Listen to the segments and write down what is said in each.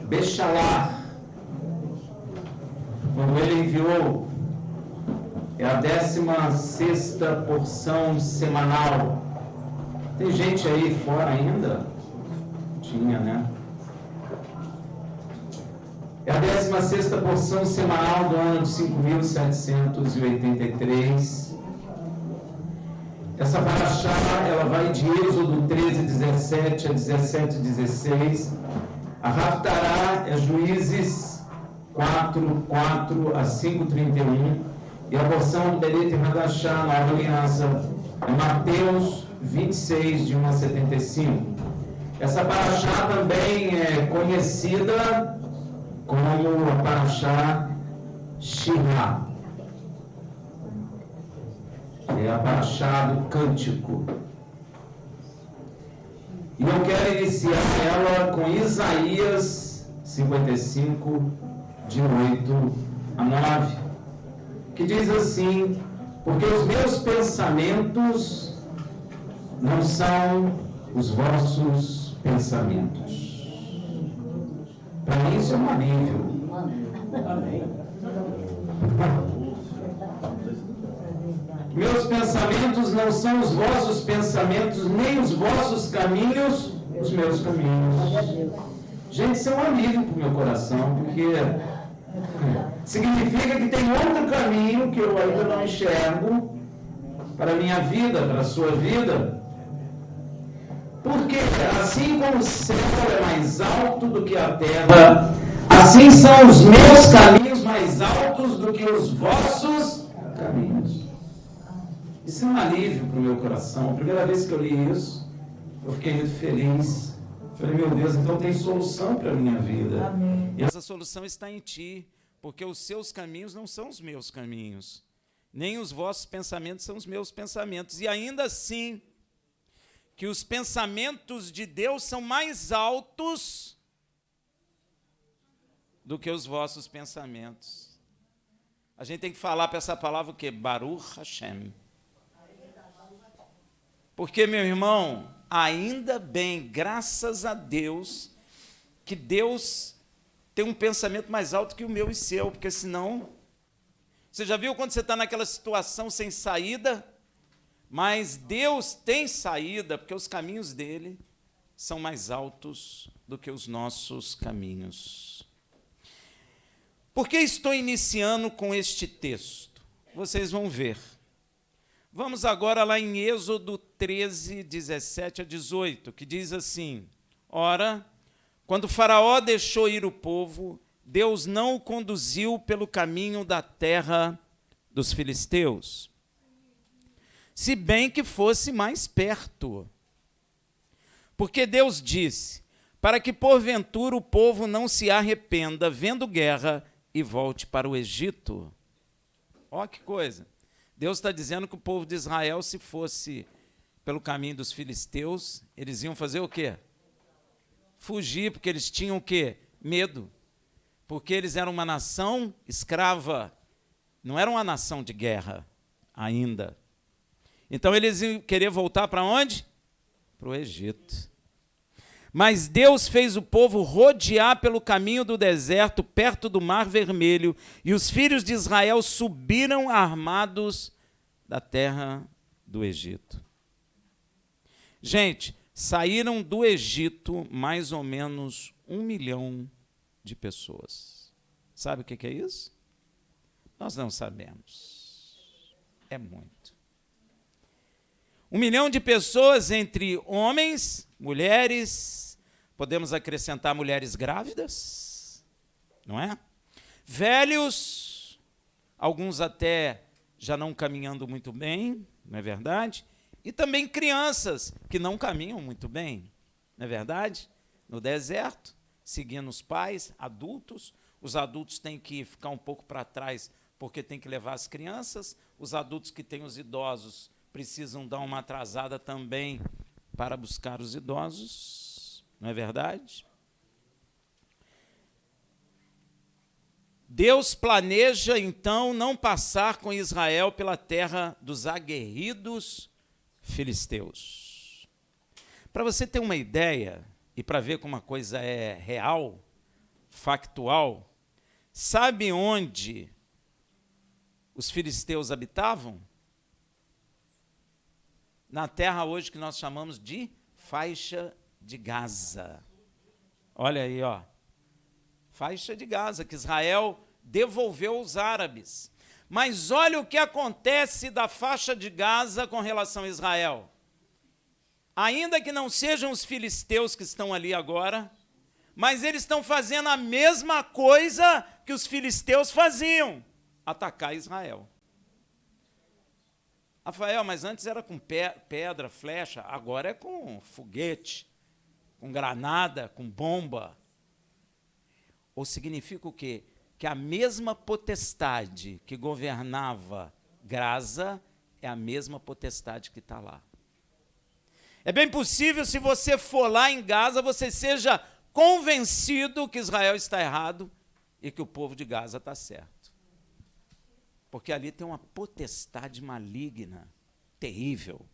Bechalar, quando ele enviou, é a 16ª porção semanal. Tem gente aí fora ainda? Tinha, né? É a 16ª porção semanal do ano de 5.783. Essa paraxá, ela vai de Êxodo 13:17 a 17:16. A Haftará é Juízes 4:4 a 5:31. E a porção do Berit Hadashá, Nova Aliança, é Mateus 26, de 1 a 75. Essa paraxá também é conhecida como a paraxá Shirá. É a paraxá do Cântico. E eu quero iniciar ela com Isaías 55, de 8 a 9, que diz assim: porque os meus pensamentos não são os vossos pensamentos. Para mim isso é um alívio. Amém. Meus pensamentos não são os vossos pensamentos, nem os vossos caminhos, os meus caminhos. Gente, isso é um alívio para o meu coração, porque significa que tem outro caminho que eu ainda não enxergo para a minha vida, para a sua vida. Porque assim como o céu é mais alto do que a terra, assim são os meus caminhos mais altos do que os vossos caminhos. Isso é um alívio para o meu coração. A primeira vez que eu li isso, eu fiquei muito feliz. Falei, meu Deus, então tem solução para a minha vida. Amém. E essa solução está em ti, porque os seus caminhos não são os meus caminhos, nem os vossos pensamentos são os meus pensamentos. E ainda assim, que os pensamentos de Deus são mais altos do que os vossos pensamentos. A gente tem que falar para essa palavra o quê? Baruch Hashem. Porque, meu irmão, ainda bem, graças a Deus, que Deus tem um pensamento mais alto que o meu e seu, porque senão... Você já viu quando você está naquela situação sem saída? Mas Deus tem saída, porque os caminhos dele são mais altos do que os nossos caminhos. Por que estou iniciando com este texto? Vocês vão ver. Vamos agora lá em Êxodo 13, 17 a 18, que diz assim: ora, quando Faraó deixou ir o povo, Deus não o conduziu pelo caminho da terra dos filisteus, se bem que fosse mais perto. Porque Deus disse, para que porventura o povo não se arrependa, vendo guerra, e volte para o Egito. Ó que coisa! Deus está dizendo que o povo de Israel, se fosse pelo caminho dos filisteus, eles iam fazer o quê? Fugir, porque eles tinham o quê? Medo. Porque eles eram uma nação escrava, não eram uma nação de guerra ainda. Então eles iam querer voltar para onde? Para o Egito. Mas Deus fez o povo rodear pelo caminho do deserto, perto do Mar Vermelho, e os filhos de Israel subiram armados da terra do Egito. Gente, saíram do Egito mais ou menos 1 milhão de pessoas. Sabe o que é isso? Nós não sabemos. É muito. 1 milhão de pessoas entre homens, mulheres, podemos acrescentar mulheres grávidas, não é? Velhos, alguns até já não caminhando muito bem, não é verdade? E também crianças que não caminham muito bem, não é verdade? No deserto, seguindo os pais, adultos. Os adultos têm que ficar um pouco para trás porque tem que levar as crianças. Os adultos que têm os idosos precisam dar uma atrasada também para buscar os idosos, não é verdade? Deus planeja, então, não passar com Israel pela terra dos aguerridos filisteus. Para você ter uma ideia, e para ver como uma coisa é real, factual. Sabe onde os filisteus habitavam? Na terra hoje que nós chamamos de faixa de Gaza. Olha aí, ó. Faixa de Gaza, que Israel devolveu aos árabes. Mas olha o que acontece da faixa de Gaza com relação a Israel. Ainda que não sejam os filisteus que estão ali agora, mas eles estão fazendo a mesma coisa que os filisteus faziam, atacar Israel. Rafael, mas antes era com pedra, flecha, agora é com foguete, com granada, com bomba. Ou significa o quê? Que a mesma potestade que governava Gaza é a mesma potestade que está lá. É bem possível, se você for lá em Gaza, você seja convencido que Israel está errado e que o povo de Gaza está certo. Porque ali tem uma potestade maligna, terrível.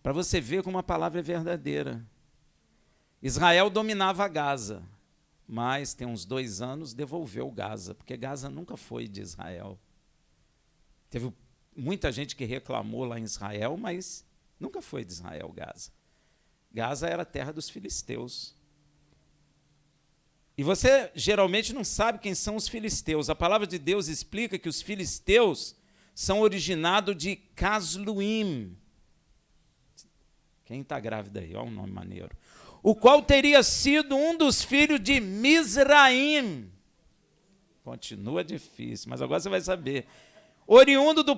Para você ver como a palavra é verdadeira. Israel dominava Gaza, mas tem uns 2 anos devolveu Gaza, porque Gaza nunca foi de Israel. Teve muita gente que reclamou lá em Israel, mas nunca foi de Israel Gaza. Gaza era a terra dos filisteus. E você geralmente não sabe quem são os filisteus. A palavra de Deus explica que os filisteus são originados de Casluim. Quem está grávida aí? Olha um nome maneiro. O qual teria sido um dos filhos de Mizraim. Continua difícil, mas agora você vai saber. Oriundo do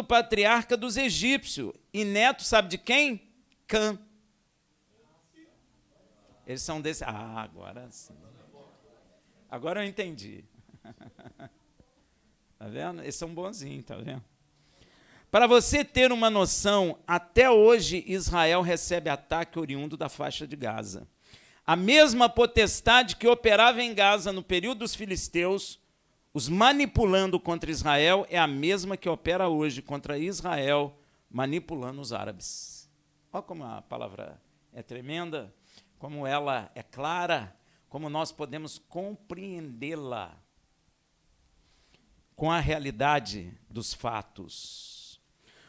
patriarca dos egípcios. E neto, sabe de quem? Cã. Eles são desse... Ah, agora sim. Agora eu entendi. Tá vendo? Eles são bonzinhos, tá vendo? Para você ter uma noção, até hoje Israel recebe ataque oriundo da faixa de Gaza. A mesma potestade que operava em Gaza no período dos filisteus, os manipulando contra Israel, é a mesma que opera hoje contra Israel, manipulando os árabes. Olha como a palavra é tremenda, como ela é clara, como nós podemos compreendê-la com a realidade dos fatos.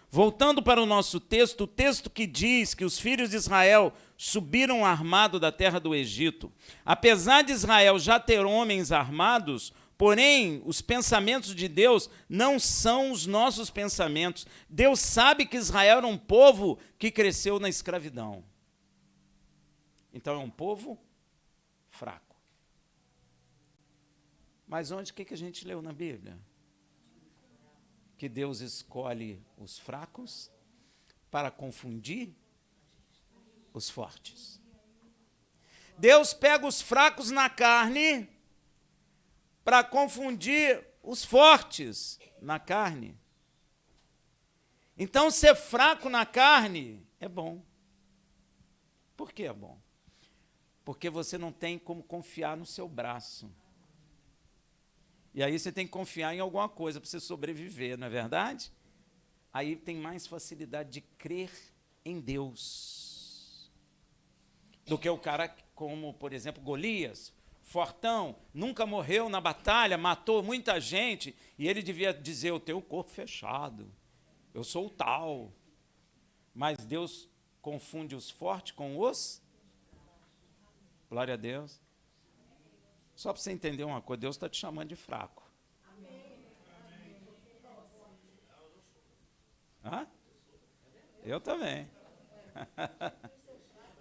Voltando para o nosso texto, o texto que diz que os filhos de Israel subiram armados da terra do Egito. Apesar de Israel já ter homens armados, porém, os pensamentos de Deus não são os nossos pensamentos. Deus sabe que Israel era um povo que cresceu na escravidão. Então é um povo fraco. Mas onde que a gente leu na Bíblia? Que Deus escolhe os fracos para confundir os fortes. Deus pega os fracos na carne para confundir os fortes na carne. Então, ser fraco na carne é bom. Por que é bom? Porque você não tem como confiar no seu braço. E aí você tem que confiar em alguma coisa para você sobreviver, não é verdade? Aí tem mais facilidade de crer em Deus do que o cara como, por exemplo, Golias, fortão, nunca morreu na batalha, matou muita gente, e ele devia dizer: eu tenho o corpo fechado, eu sou o tal. Mas Deus confunde os fortes com os... Glória a Deus. Só para você entender uma coisa, Deus está te chamando de fraco. Hã? Eu também.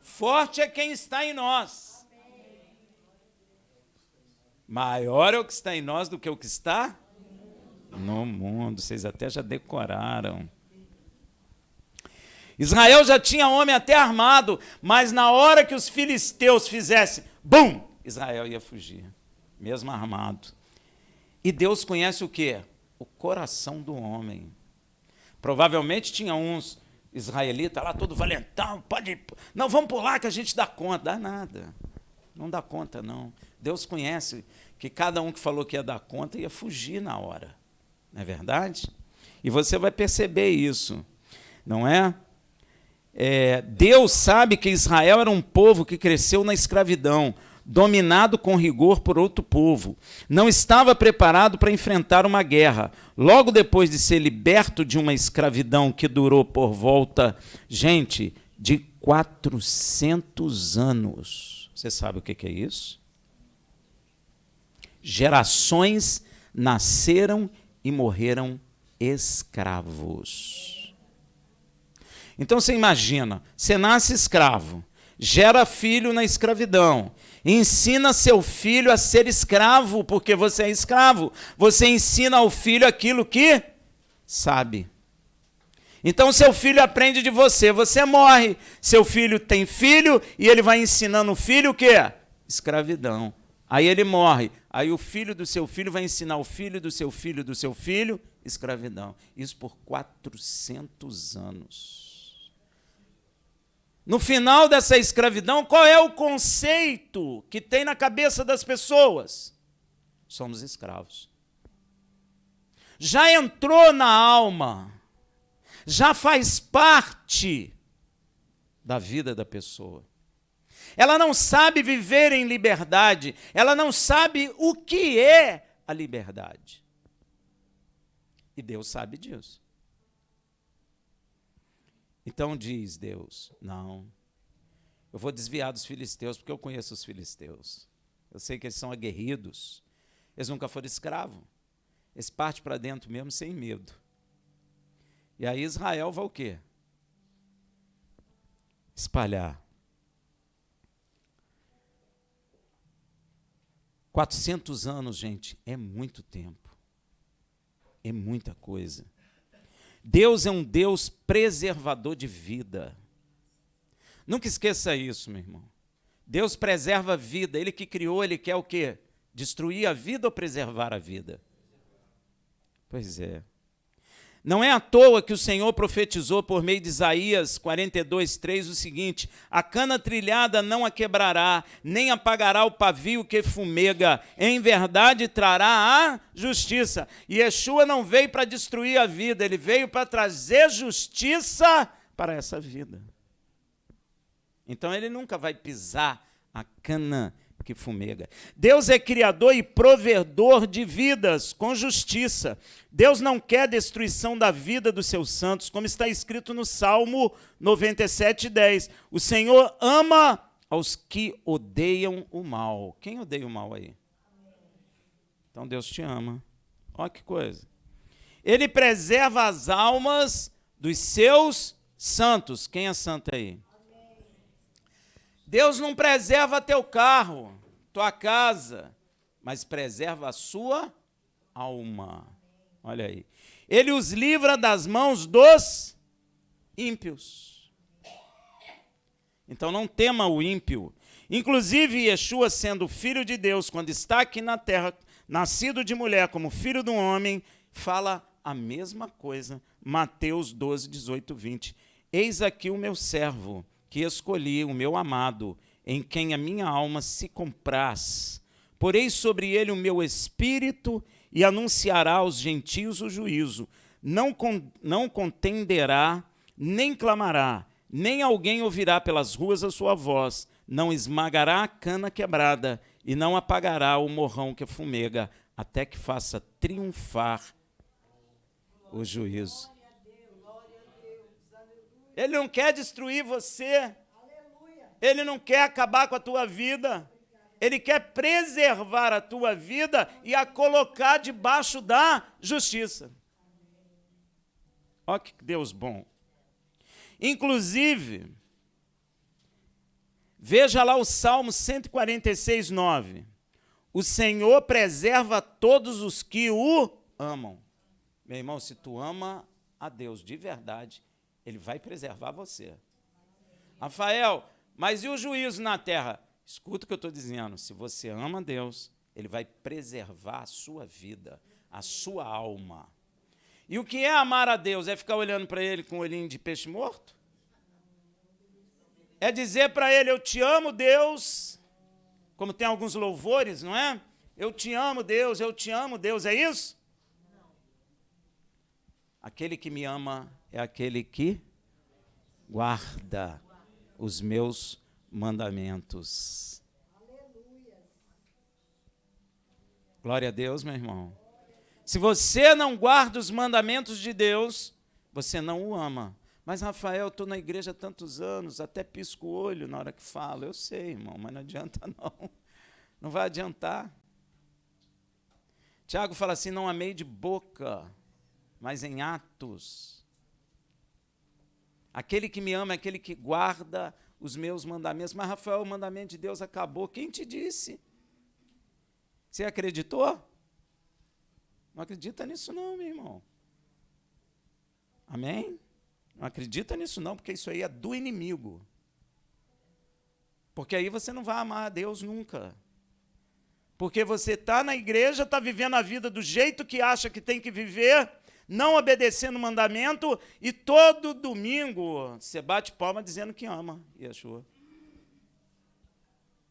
Forte é quem está em nós. Maior é o que está em nós do que o que está no mundo. Vocês até já decoraram. Israel já tinha homem até armado, mas na hora que os filisteus fizessem, bum, Israel ia fugir, mesmo armado. E Deus conhece o quê? O coração do homem. Provavelmente tinha uns israelitas lá, todo valentão, pode ir, não, vamos pular que a gente dá conta. Dá nada, não dá conta não. Deus conhece que cada um que falou que ia dar conta ia fugir na hora, não é verdade? E você vai perceber isso, não é? Deus sabe que Israel era um povo que cresceu na escravidão, dominado com rigor por outro povo. Não estava preparado para enfrentar uma guerra. Logo depois de ser liberto de uma escravidão que durou por volta, gente, de 400 anos. Você sabe o que é isso? Gerações nasceram e morreram escravos. Então você imagina, você nasce escravo, gera filho na escravidão, ensina seu filho a ser escravo, porque você é escravo. Você ensina ao filho aquilo que sabe. Então seu filho aprende de você, você morre. Seu filho tem filho e ele vai ensinando o filho o quê? Escravidão. Aí ele morre. Aí o filho do seu filho vai ensinar o filho do seu filho do seu filho escravidão. Isso por 400 anos. No final dessa escravidão, qual é o conceito que tem na cabeça das pessoas? Somos escravos. Já entrou na alma, já faz parte da vida da pessoa. Ela não sabe viver em liberdade, ela não sabe o que é a liberdade. E Deus sabe disso. Então diz Deus, não, eu vou desviar dos filisteus, porque eu conheço os filisteus. Eu sei que eles são aguerridos, eles nunca foram escravos. Eles partem para dentro mesmo sem medo. E aí Israel vai o quê? Espalhar. 400 anos, gente, é muito tempo. É muita coisa. Deus é um Deus preservador de vida. Nunca esqueça isso, meu irmão. Deus preserva a vida. Ele que criou, ele quer o quê? Destruir a vida ou preservar a vida? Pois é. Não é à toa que o Senhor profetizou por meio de Isaías 42:3 o seguinte: a cana trilhada não a quebrará, nem apagará o pavio que fumega, em verdade trará a justiça. E Yeshua não veio para destruir a vida, ele veio para trazer justiça para essa vida. Então ele nunca vai pisar a cana que fumega. Deus é criador e provedor de vidas com justiça. Deus não quer destruição da vida dos seus santos, como está escrito no Salmo 97:10. O Senhor ama aos que odeiam o mal. Quem odeia o mal aí? Então Deus te ama. Olha que coisa. Ele preserva as almas dos seus santos. Quem é santo aí? Deus não preserva teu carro, tua casa, mas preserva a sua alma. Olha aí. Ele os livra das mãos dos ímpios. Então não tema o ímpio. Inclusive, Yeshua, sendo filho de Deus, quando está aqui na terra, nascido de mulher como filho do homem, fala a mesma coisa. Mateus 12:18-20. Eis aqui o meu servo, que escolhi, o meu amado, em quem a minha alma se compraz. Porei sobre ele o meu espírito e anunciará aos gentios o juízo. Não contenderá, nem clamará, nem alguém ouvirá pelas ruas a sua voz. Não esmagará a cana quebrada e não apagará o morrão que fumega, até que faça triunfar o juízo. Ele não quer destruir você. Ele não quer acabar com a tua vida. Ele quer preservar a tua vida e a colocar debaixo da justiça. Olha que Deus bom. Inclusive, veja lá o Salmo 146:9. O Senhor preserva todos os que o amam. Meu irmão, se tu ama a Deus de verdade, Ele vai preservar você. Rafael, mas e o juízo na terra? Escuta o que eu estou dizendo. Se você ama Deus, Ele vai preservar a sua vida, a sua alma. E o que é amar a Deus? É ficar olhando para Ele com um olhinho de peixe morto? É dizer para Ele, eu te amo, Deus, como tem alguns louvores, não é? Eu te amo, Deus, é isso? Não. Aquele que me ama é aquele que guarda os meus mandamentos. Glória a Deus, meu irmão. Se você não guarda os mandamentos de Deus, você não o ama. Mas, Rafael, eu estou na igreja há tantos anos, até pisco o olho na hora que falo. Eu sei, irmão, mas não adianta não. Não vai adiantar. Tiago fala assim, não amei de boca, mas em atos. Aquele que me ama é aquele que guarda os meus mandamentos. Mas, Rafael, o mandamento de Deus acabou. Quem te disse? Você acreditou? Não acredita nisso não, meu irmão. Amém? Não acredita nisso não, porque isso aí é do inimigo. Porque aí você não vai amar a Deus nunca. Porque você está na igreja, está vivendo a vida do jeito que acha que tem que viver, não obedecendo o mandamento, e todo domingo você bate palma dizendo que ama Yeshua.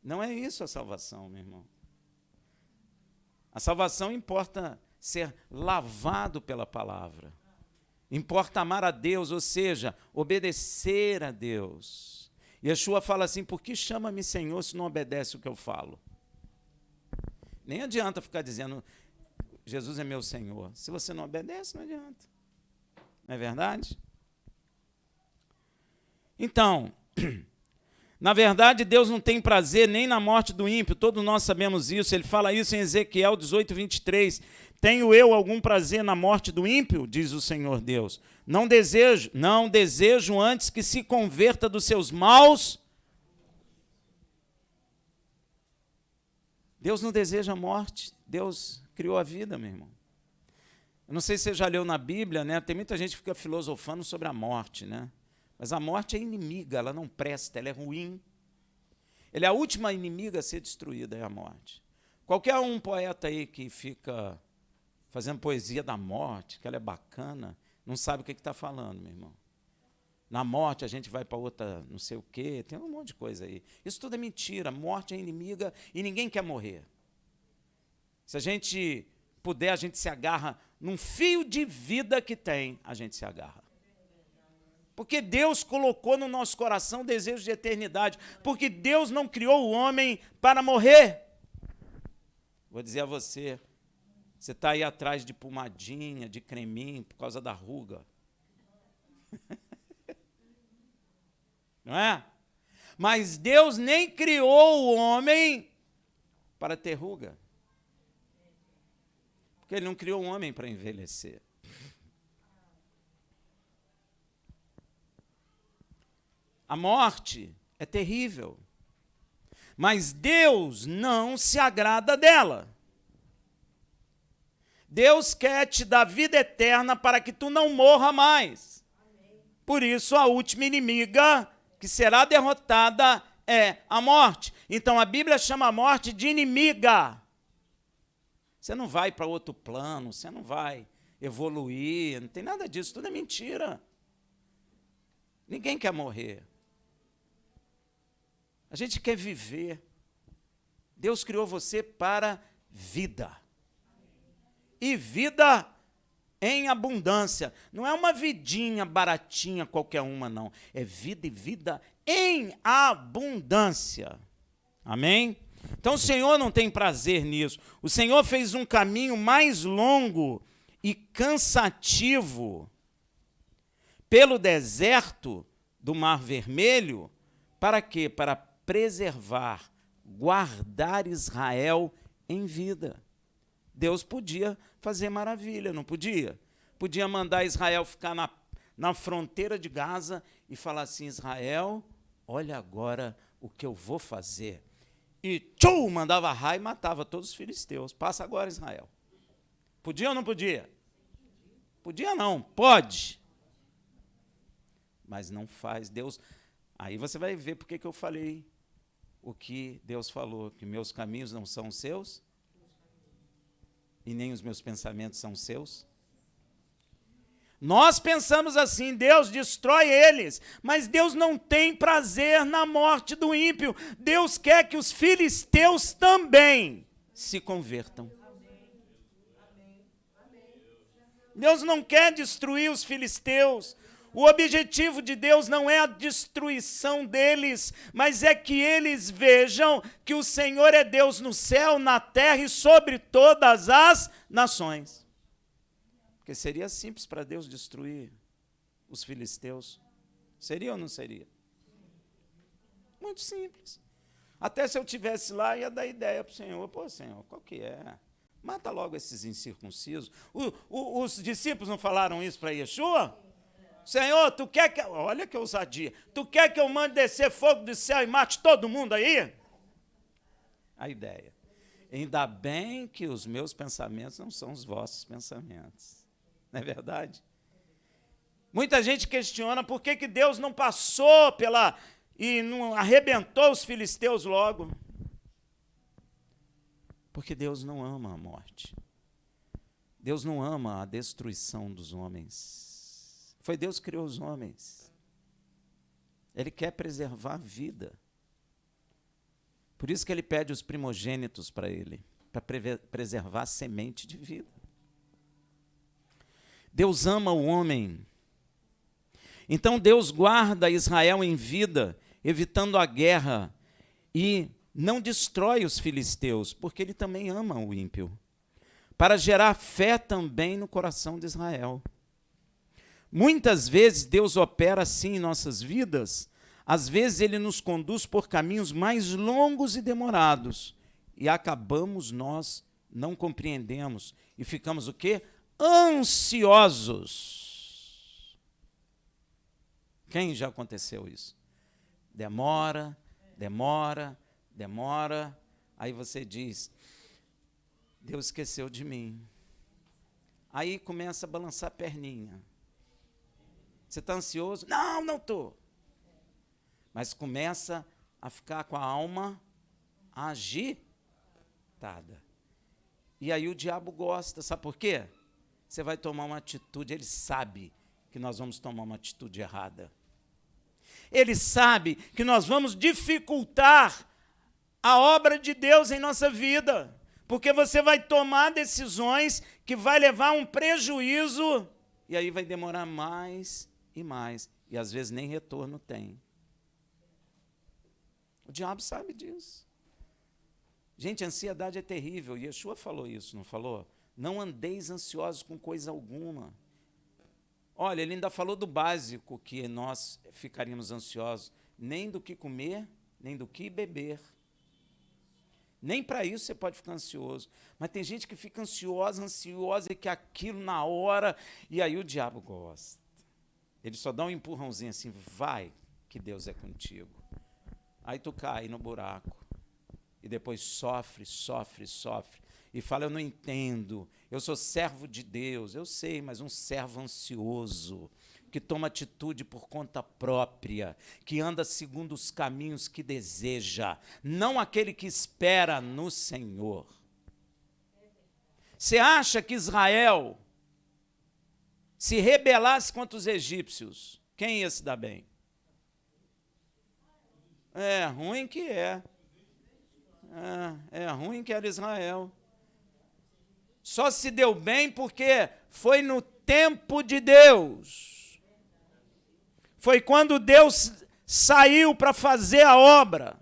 Não é isso a salvação, meu irmão. A salvação importa ser lavado pela palavra. Importa amar a Deus, ou seja, obedecer a Deus. Yeshua fala assim, por que chama-me Senhor se não obedece o que eu falo? Nem adianta ficar dizendo, Jesus é meu Senhor. Se você não obedece, não adianta. Não é verdade? Então, na verdade, Deus não tem prazer nem na morte do ímpio, todos nós sabemos isso. Ele fala isso em Ezequiel 18, 23. Tenho eu algum prazer na morte do ímpio? Diz o Senhor Deus. Não desejo antes que se converta dos seus maus. Deus não deseja a morte, Deus criou a vida, meu irmão. Eu não sei se você já leu na Bíblia, né? Tem muita gente que fica filosofando sobre a morte, né? Mas a morte é inimiga, ela não presta, ela é ruim. Ela é a última inimiga a ser destruída, é a morte. Qualquer um poeta aí que fica fazendo poesia da morte, que ela é bacana, não sabe o que está falando, meu irmão. Na morte a gente vai para outra não sei o quê, tem um monte de coisa aí. Isso tudo é mentira, morte é inimiga e ninguém quer morrer. Se a gente puder, a gente se agarra num fio de vida que tem, a gente se agarra. Porque Deus colocou no nosso coração o desejo de eternidade, porque Deus não criou o homem para morrer. Vou dizer a você, você está aí atrás de pomadinha, de creminho, por causa da ruga. Não é? Mas Deus nem criou o homem para ter ruga. Porque Ele não criou o homem para envelhecer. A morte é terrível. Mas Deus não se agrada dela. Deus quer te dar vida eterna para que tu não morra mais. Por isso, a última inimiga que será derrotada é a morte. Então, a Bíblia chama a morte de inimiga. Você não vai para outro plano, você não vai evoluir, não tem nada disso, tudo é mentira. Ninguém quer morrer. A gente quer viver. Deus criou você para vida. E vida em abundância. Não é uma vidinha baratinha qualquer uma, não. É vida e vida em abundância. Amém? Então o Senhor não tem prazer nisso. O Senhor fez um caminho mais longo e cansativo pelo deserto do Mar Vermelho. Para quê? Para preservar, guardar Israel em vida. Deus podia fazer maravilha, não podia? Podia mandar Israel ficar na fronteira de Gaza e falar assim, Israel, olha agora o que eu vou fazer. E tchum, mandava raio e matava todos os filisteus. Passa agora, Israel. Podia ou não podia? Podia não, pode. Mas não faz. Deus... Aí você vai ver porque que eu falei o que Deus falou, que meus caminhos não são os seus e nem os meus pensamentos são os seus. Nós pensamos assim, Deus destrói eles, mas Deus não tem prazer na morte do ímpio. Deus quer que os filisteus também se convertam. Deus não quer destruir os filisteus. O objetivo de Deus não é a destruição deles, mas é que eles vejam que o Senhor é Deus no céu, na terra e sobre todas as nações. Porque seria simples para Deus destruir os filisteus. Seria ou não seria? Muito simples. Até se eu estivesse lá, ia dar ideia para o Senhor. Pô, Senhor, qual que é? Mata logo esses incircuncisos. Os discípulos não falaram isso para Yeshua? Senhor, tu quer que... Olha que ousadia. Tu quer que eu mande descer fogo do céu e mate todo mundo aí? A ideia. Ainda bem que os meus pensamentos não são os vossos pensamentos. Não é verdade? Muita gente questiona por que Deus não passou e não arrebentou os filisteus logo. Porque Deus não ama a morte. Deus não ama a destruição dos homens. Foi Deus que criou os homens. Ele quer preservar a vida. Por isso que ele pede os primogênitos para ele, para preservar a semente de vida. Deus ama o homem. Então Deus guarda Israel em vida, evitando a guerra, e não destrói os filisteus, porque ele também ama o ímpio, para gerar fé também no coração de Israel. Muitas vezes Deus opera assim em nossas vidas, às vezes ele nos conduz por caminhos mais longos e demorados, e acabamos nós não compreendemos, e ficamos o quê? Ansiosos. Quem já aconteceu isso? Demora, aí você diz, Deus esqueceu de mim. Aí começa a balançar a perninha. Você está ansioso? Não estou. Mas começa a ficar com a alma agitada. E aí o diabo gosta, sabe por quê? Você vai tomar uma atitude, ele sabe que nós vamos tomar uma atitude errada. Ele sabe que nós vamos dificultar a obra de Deus em nossa vida, porque você vai tomar decisões que vai levar a um prejuízo, e aí vai demorar mais e mais, e às vezes nem retorno tem. O diabo sabe disso. Gente, a ansiedade é terrível, e Yeshua falou isso, não falou? Não andeis ansiosos com coisa alguma. Olha, ele ainda falou do básico, que nós ficaríamos ansiosos, nem do que comer, nem do que beber. Nem para isso você pode ficar ansioso. Mas tem gente que fica ansiosa, e que aquilo na hora, e aí o diabo gosta. Ele só dá um empurrãozinho assim, vai, que Deus é contigo. Aí tu cai no buraco. E depois sofre. E fala, eu não entendo, eu sou servo de Deus. Eu sei, mas um servo ansioso, que toma atitude por conta própria, que anda segundo os caminhos que deseja, não aquele que espera no Senhor. Você acha que Israel se rebelasse contra os egípcios, quem ia se dar bem? É ruim que é. É ruim que era Israel. Só se deu bem porque foi no tempo de Deus. Foi quando Deus saiu para fazer a obra.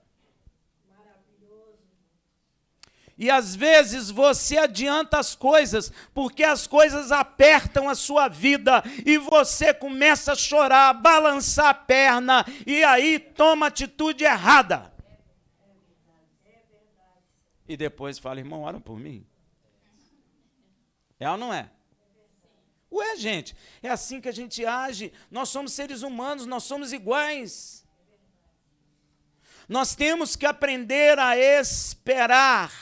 E às vezes você adianta as coisas, porque as coisas apertam a sua vida, e você começa a chorar, balançar a perna, e aí toma atitude errada. E depois fala, irmão, ora por mim. É ou não é? Ué, gente, é assim que a gente age. Nós somos seres humanos, nós somos iguais. Nós temos que aprender a esperar.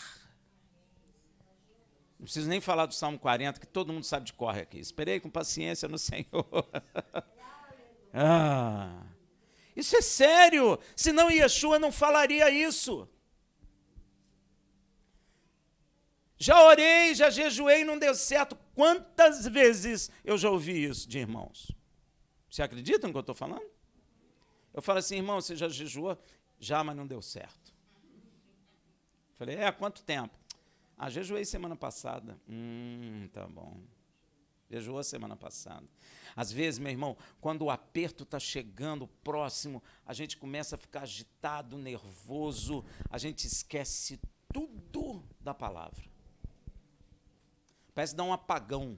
Não preciso nem falar do Salmo 40, que todo mundo sabe de cor aqui. Esperei com paciência no Senhor. Isso é sério, senão Yeshua não falaria isso. Já orei, já jejuei, não deu certo. Quantas vezes eu já ouvi isso de irmãos? Você acredita no que eu estou falando? Eu falo assim, irmão, você já jejuou? Já, mas não deu certo. Falei, há quanto tempo? Jejuei semana passada. Tá bom. Jejuou semana passada. Às vezes, meu irmão, quando o aperto está chegando próximo, a gente começa a ficar agitado, nervoso, a gente esquece tudo da palavra. Parece dar um apagão.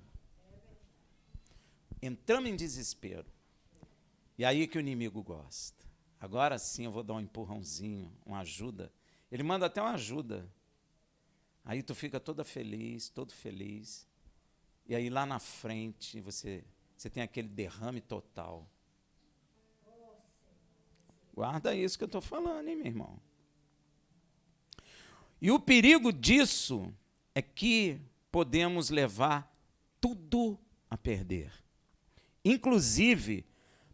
Entramos em desespero. E aí que o inimigo gosta. Agora sim eu vou dar um empurrãozinho, uma ajuda. Ele manda até uma ajuda. Aí tu fica toda feliz, todo feliz. E aí lá na frente você tem aquele derrame total. Guarda isso que eu estou falando, hein, meu irmão? E o perigo disso é que podemos levar tudo a perder. Inclusive,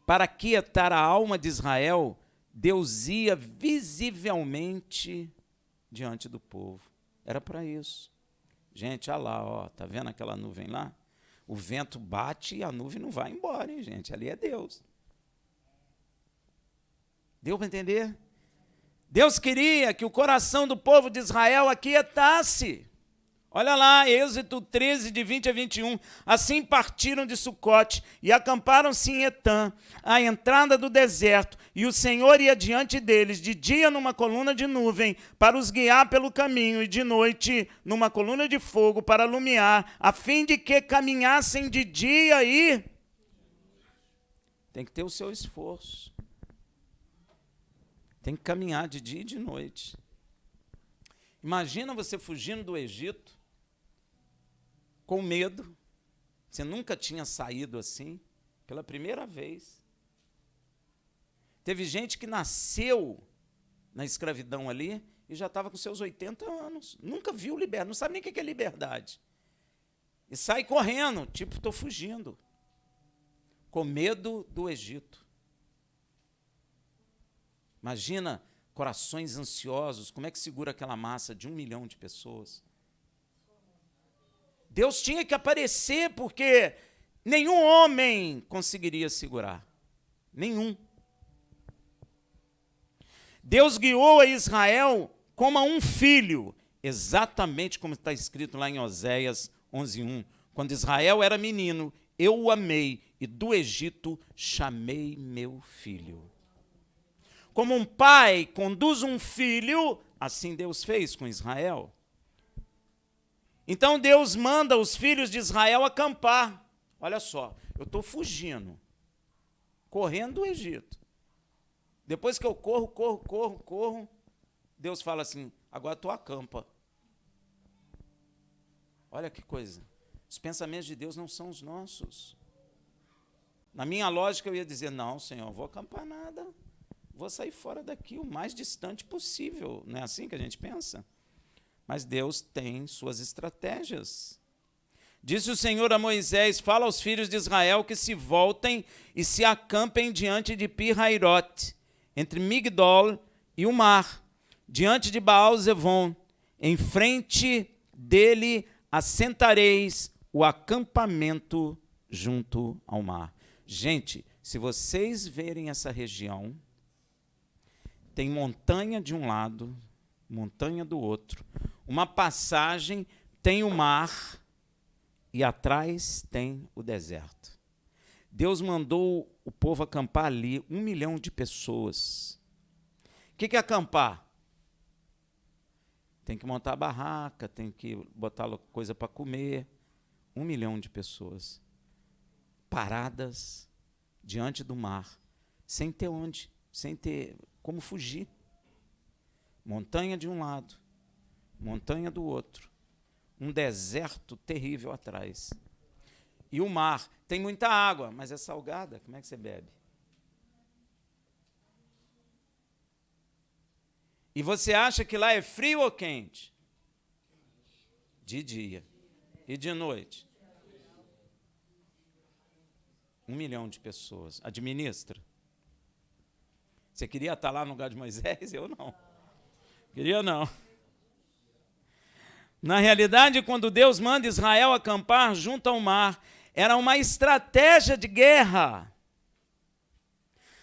para aquietar a alma de Israel, Deus ia visivelmente diante do povo. Era para isso. Gente, olha lá, ó, tá vendo aquela nuvem lá? O vento bate e a nuvem não vai embora, hein, gente? Ali é Deus. Deu para entender? Deus queria que o coração do povo de Israel aquietasse. Olha lá, Êxodo 13, de 20 a 21. Assim partiram de Sucote e acamparam-se em Etã, à entrada do deserto, e o Senhor ia diante deles, de dia numa coluna de nuvem, para os guiar pelo caminho, e de noite numa coluna de fogo, para alumiar, a fim de que caminhassem de dia e... Tem que ter o seu esforço. Tem que caminhar de dia e de noite. Imagina você fugindo do Egito, com medo, você nunca tinha saído assim, pela primeira vez. Teve gente que nasceu na escravidão ali e já estava com seus 80 anos, nunca viu liberdade, não sabe nem o que é liberdade. E sai correndo, tipo, estou fugindo, com medo do Egito. Imagina corações ansiosos, como é que segura aquela massa de 1 milhão de pessoas? Deus tinha que aparecer, porque nenhum homem conseguiria segurar. Nenhum. Deus guiou a Israel como a um filho, exatamente como está escrito lá em Oséias 11:1. Quando Israel era menino, eu o amei, e do Egito chamei meu filho. Como um pai conduz um filho, assim Deus fez com Israel. Então Deus manda os filhos de Israel acampar. Olha só, eu estou fugindo, correndo do Egito. Depois que eu corro, Deus fala assim, agora tu acampa. Olha que coisa. Os pensamentos de Deus não são os nossos. Na minha lógica eu ia dizer, não, Senhor, vou acampar nada. Vou sair fora daqui o mais distante possível. Não é assim que a gente pensa? Mas Deus tem suas estratégias. Disse o Senhor a Moisés, fala aos filhos de Israel que se voltem e se acampem diante de Pi-Hairote, entre Migdol e o mar, diante de Baal-Zevon. Em frente dele assentareis o acampamento junto ao mar. Gente, se vocês verem essa região, tem montanha de um lado, montanha do outro. Uma passagem tem o mar e atrás tem o deserto. Deus mandou o povo acampar ali, 1 milhão de pessoas. O que é acampar? Tem que montar a barraca, tem que botar coisa para comer. 1 milhão de pessoas paradas diante do mar, sem ter onde, sem ter como fugir. Montanha de um lado, montanha do outro, um deserto terrível atrás. E o mar, tem muita água, mas é salgada, como é que você bebe? E você acha que lá é frio ou quente? De dia. E de noite? 1 milhão de pessoas. Administra. Você queria estar lá no lugar de Moisés? Eu não. Queria não. Na realidade, quando Deus manda Israel acampar junto ao mar, era uma estratégia de guerra.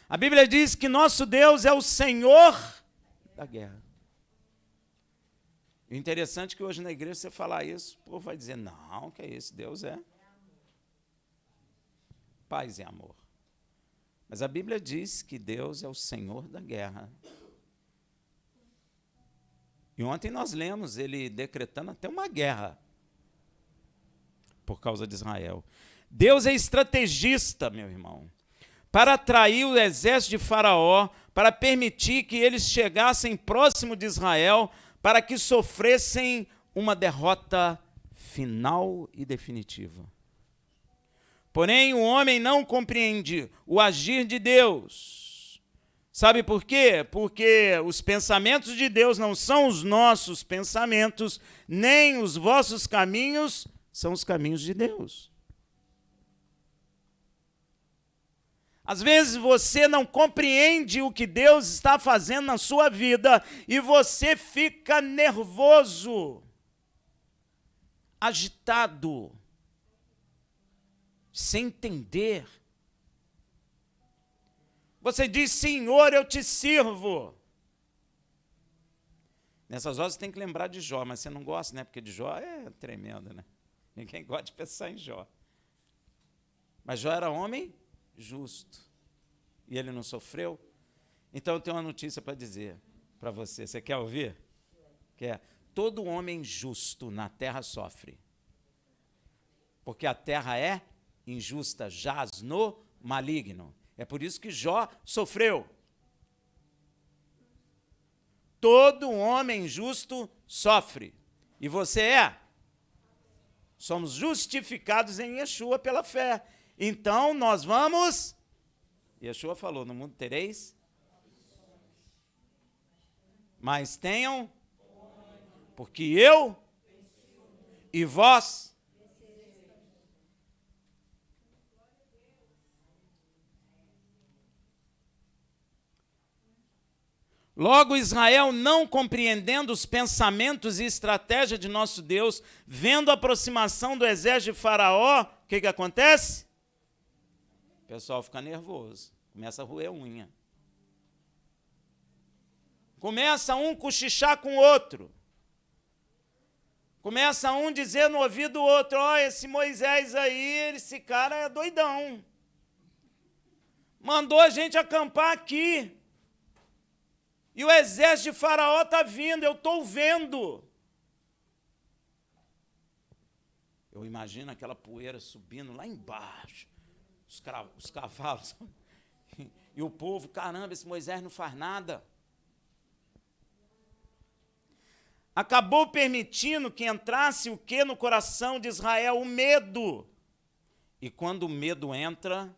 A Bíblia diz que nosso Deus é o Senhor da guerra. O interessante é que hoje na igreja você falar isso, o povo vai dizer, não, que é isso, Deus é. paz e amor. Mas a Bíblia diz que Deus é o Senhor da guerra. E ontem nós lemos ele decretando até uma guerra por causa de Israel. Deus é estrategista, meu irmão, para atrair o exército de Faraó, para permitir que eles chegassem próximo de Israel, para que sofressem uma derrota final e definitiva. Porém, o homem não compreende o agir de Deus. Sabe por quê? Porque os pensamentos de Deus não são os nossos pensamentos, nem os vossos caminhos são os caminhos de Deus. Às vezes você não compreende o que Deus está fazendo na sua vida e você fica nervoso, agitado, sem entender. Você diz, Senhor, eu te sirvo. Nessas horas você tem que lembrar de Jó, mas você não gosta, né? Porque de Jó é tremendo, né? Ninguém gosta de pensar em Jó. Mas Jó era homem justo. E ele não sofreu. Então eu tenho uma notícia para dizer para você. Você quer ouvir? Quer? Todo homem justo na terra sofre. Porque a terra é injusta, jaz no maligno. É por isso que Jó sofreu. Todo homem justo sofre. E você é? Somos justificados em Yeshua pela fé. Então nós vamos... Yeshua falou, no mundo tereis, mas tenham, porque eu e vós. Logo, Israel, não compreendendo os pensamentos e estratégia de nosso Deus, vendo a aproximação do exército de Faraó, o que acontece? O pessoal fica nervoso, começa a roer unha. Começa um cochichar com o outro. Começa um dizer no ouvido do outro, ó, esse Moisés aí, esse cara é doidão. Mandou a gente acampar aqui. E o exército de Faraó está vindo, eu estou vendo. Eu imagino aquela poeira subindo lá embaixo, os cavalos, e o povo, caramba, esse Moisés não faz nada. Acabou permitindo que entrasse o que no coração de Israel? O medo. E quando o medo entra,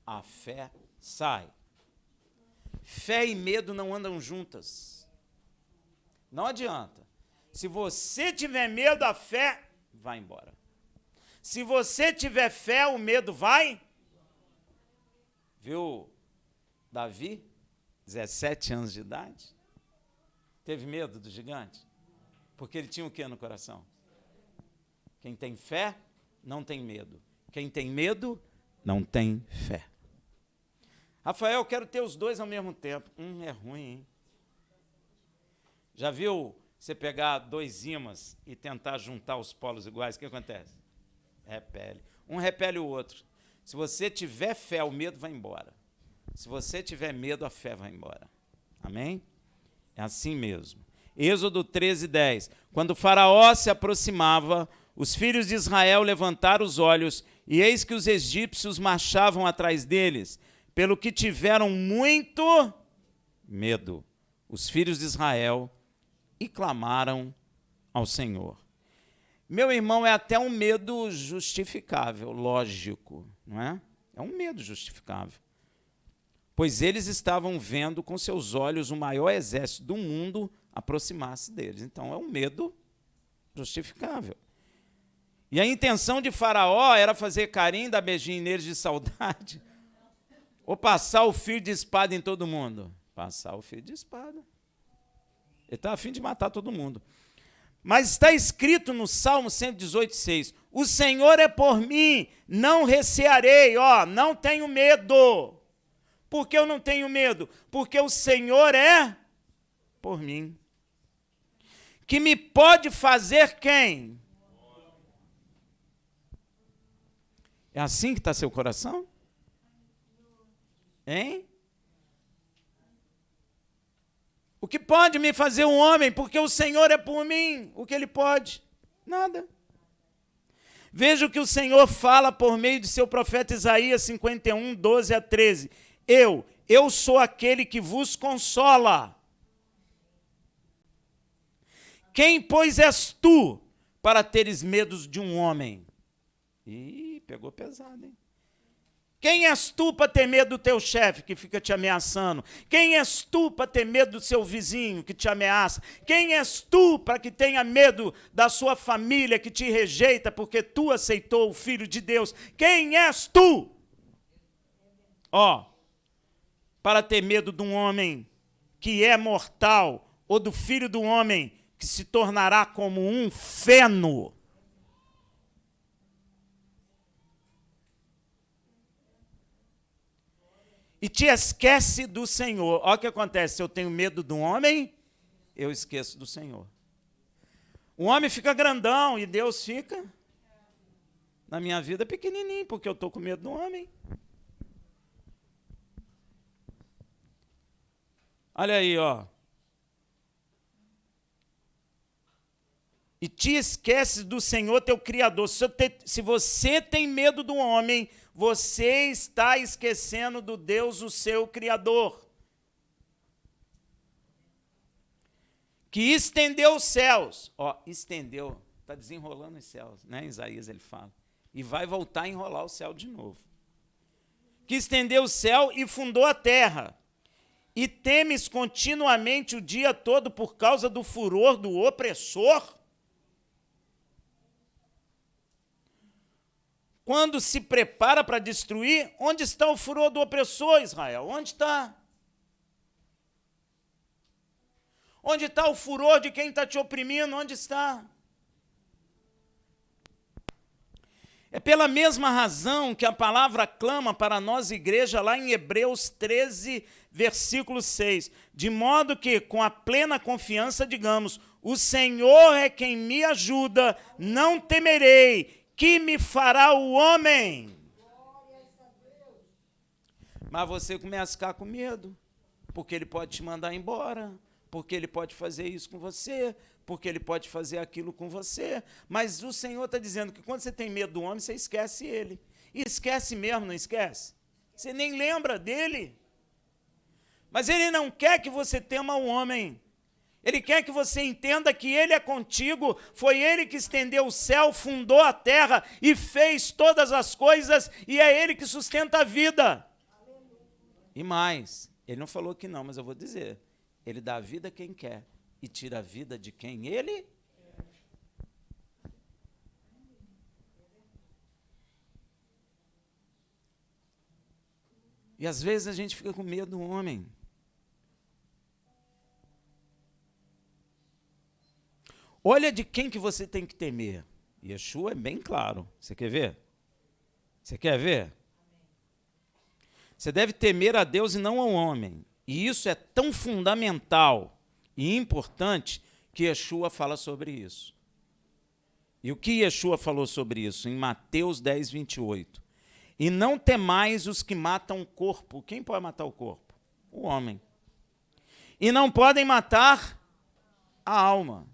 a fé sai. Fé e medo não andam juntas. Não adianta. Se você tiver medo, a fé vai embora. Se você tiver fé, o medo vai. Viu Davi, 17 anos de idade? Teve medo do gigante? Porque ele tinha o que no coração? Quem tem fé, não tem medo. Quem tem medo, não tem fé. Rafael, eu quero ter os dois ao mesmo tempo. É ruim, hein? Já viu você pegar dois ímãs e tentar juntar os polos iguais? O que acontece? Repele. Um repele o outro. Se você tiver fé, o medo vai embora. Se você tiver medo, a fé vai embora. Amém? É assim mesmo. Êxodo 13:10. Quando Faraó se aproximava, os filhos de Israel levantaram os olhos, e eis que os egípcios marchavam atrás deles, pelo que tiveram muito medo, os filhos de Israel, e clamaram ao Senhor. Meu irmão, é até um medo justificável, lógico, não é? É um medo justificável. Pois eles estavam vendo com seus olhos o maior exército do mundo aproximar-se deles. Então, é um medo justificável. E a intenção de Faraó era fazer carinho, dar beijinho neles de saudade, ou passar o fio de espada em todo mundo? Passar o fio de espada. Ele está a fim de matar todo mundo. Mas está escrito no Salmo 118:6, o Senhor é por mim, não recearei, não tenho medo. Por que eu não tenho medo? Porque o Senhor é por mim. Que me pode fazer quem? É assim que está seu coração? Hein? O que pode me fazer um homem? Porque o Senhor é por mim. O que ele pode? Nada. Veja o que o Senhor fala por meio de seu profeta Isaías 51, 12 a 13. Eu sou aquele que vos consola. Quem, pois, és tu para teres medo de um homem? Ih, pegou pesado, hein? Quem és tu para ter medo do teu chefe que fica te ameaçando? Quem és tu para ter medo do seu vizinho que te ameaça? Quem és tu para que tenha medo da sua família que te rejeita porque tu aceitou o Filho de Deus? Quem és tu? Para ter medo de um homem que é mortal ou do filho do homem que se tornará como um feno. E te esquece do Senhor. Olha o que acontece, se eu tenho medo do homem, eu esqueço do Senhor. O homem fica grandão e Deus fica, na minha vida, pequenininho, porque eu estou com medo do homem. Olha aí, E te esqueces do Senhor, teu Criador. Se você tem medo do homem, você está esquecendo do Deus, o seu Criador. Que estendeu os céus. Estendeu, está desenrolando os céus, né? Isaías ele fala. E vai voltar a enrolar o céu de novo. Que estendeu o céu e fundou a terra. E temes continuamente o dia todo por causa do furor do opressor? Quando se prepara para destruir, onde está o furor do opressor, Israel? Onde está? Onde está o furor de quem está te oprimindo? Onde está? É pela mesma razão que a palavra clama para nós, igreja, lá em Hebreus 13, versículo 6. De modo que, com a plena confiança, digamos, o Senhor é quem me ajuda, não temerei. Que me fará o homem? Mas você começa a ficar com medo, porque ele pode te mandar embora, porque ele pode fazer isso com você, porque ele pode fazer aquilo com você. Mas o Senhor está dizendo que quando você tem medo do homem, você esquece ele. E esquece mesmo, não esquece? Você nem lembra dele. Mas ele não quer que você tema o homem. Ele quer que você entenda que ele é contigo, foi ele que estendeu o céu, fundou a terra e fez todas as coisas, e é ele que sustenta a vida. E mais, ele não falou que não, mas eu vou dizer, ele dá a vida a quem quer e tira a vida de quem ele quer. E às vezes a gente fica com medo do homem. Olha de quem que você tem que temer. Yeshua é bem claro. Você quer ver? Você quer ver? Você deve temer a Deus e não ao homem. E isso é tão fundamental e importante que Yeshua fala sobre isso. E o que Yeshua falou sobre isso? Em Mateus 10, 28. E não temais os que matam o corpo. Quem pode matar o corpo? O homem. E não podem matar a alma.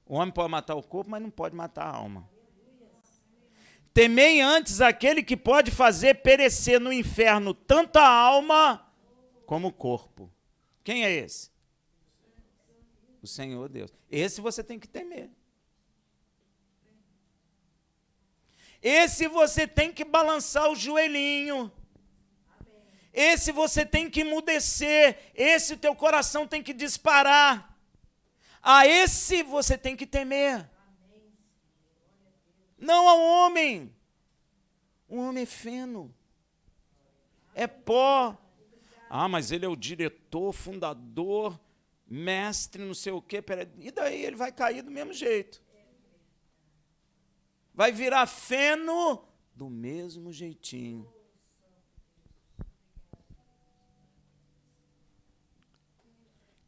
O homem pode matar o corpo, mas não pode matar a alma. Temei antes aquele que pode fazer perecer no inferno tanto a alma como o corpo. Quem é esse? O Senhor Deus. Esse você tem que temer. Esse você tem que balançar o joelhinho. Esse você tem que emudecer. Esse teu coração tem que disparar. A esse você tem que temer. Não ao homem. O homem é feno. É pó. Mas ele é o diretor, fundador, mestre, não sei o quê. E daí ele vai cair do mesmo jeito. Vai virar feno do mesmo jeitinho.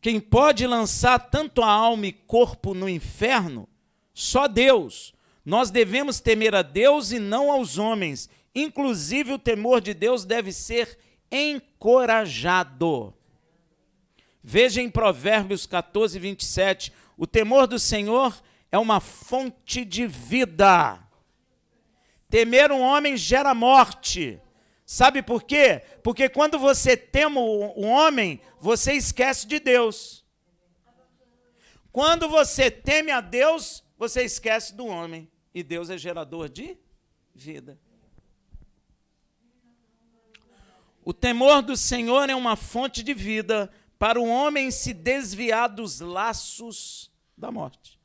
Quem pode lançar tanto a alma e corpo no inferno? Só Deus. Nós devemos temer a Deus e não aos homens. Inclusive, o temor de Deus deve ser encorajado. Veja em Provérbios 14, 27, o temor do Senhor é uma fonte de vida. Temer um homem gera morte. Sabe por quê? Porque quando você teme o homem, você esquece de Deus. Quando você teme a Deus, você esquece do homem. E Deus é gerador de vida. O temor do Senhor é uma fonte de vida para o homem se desviar dos laços da morte.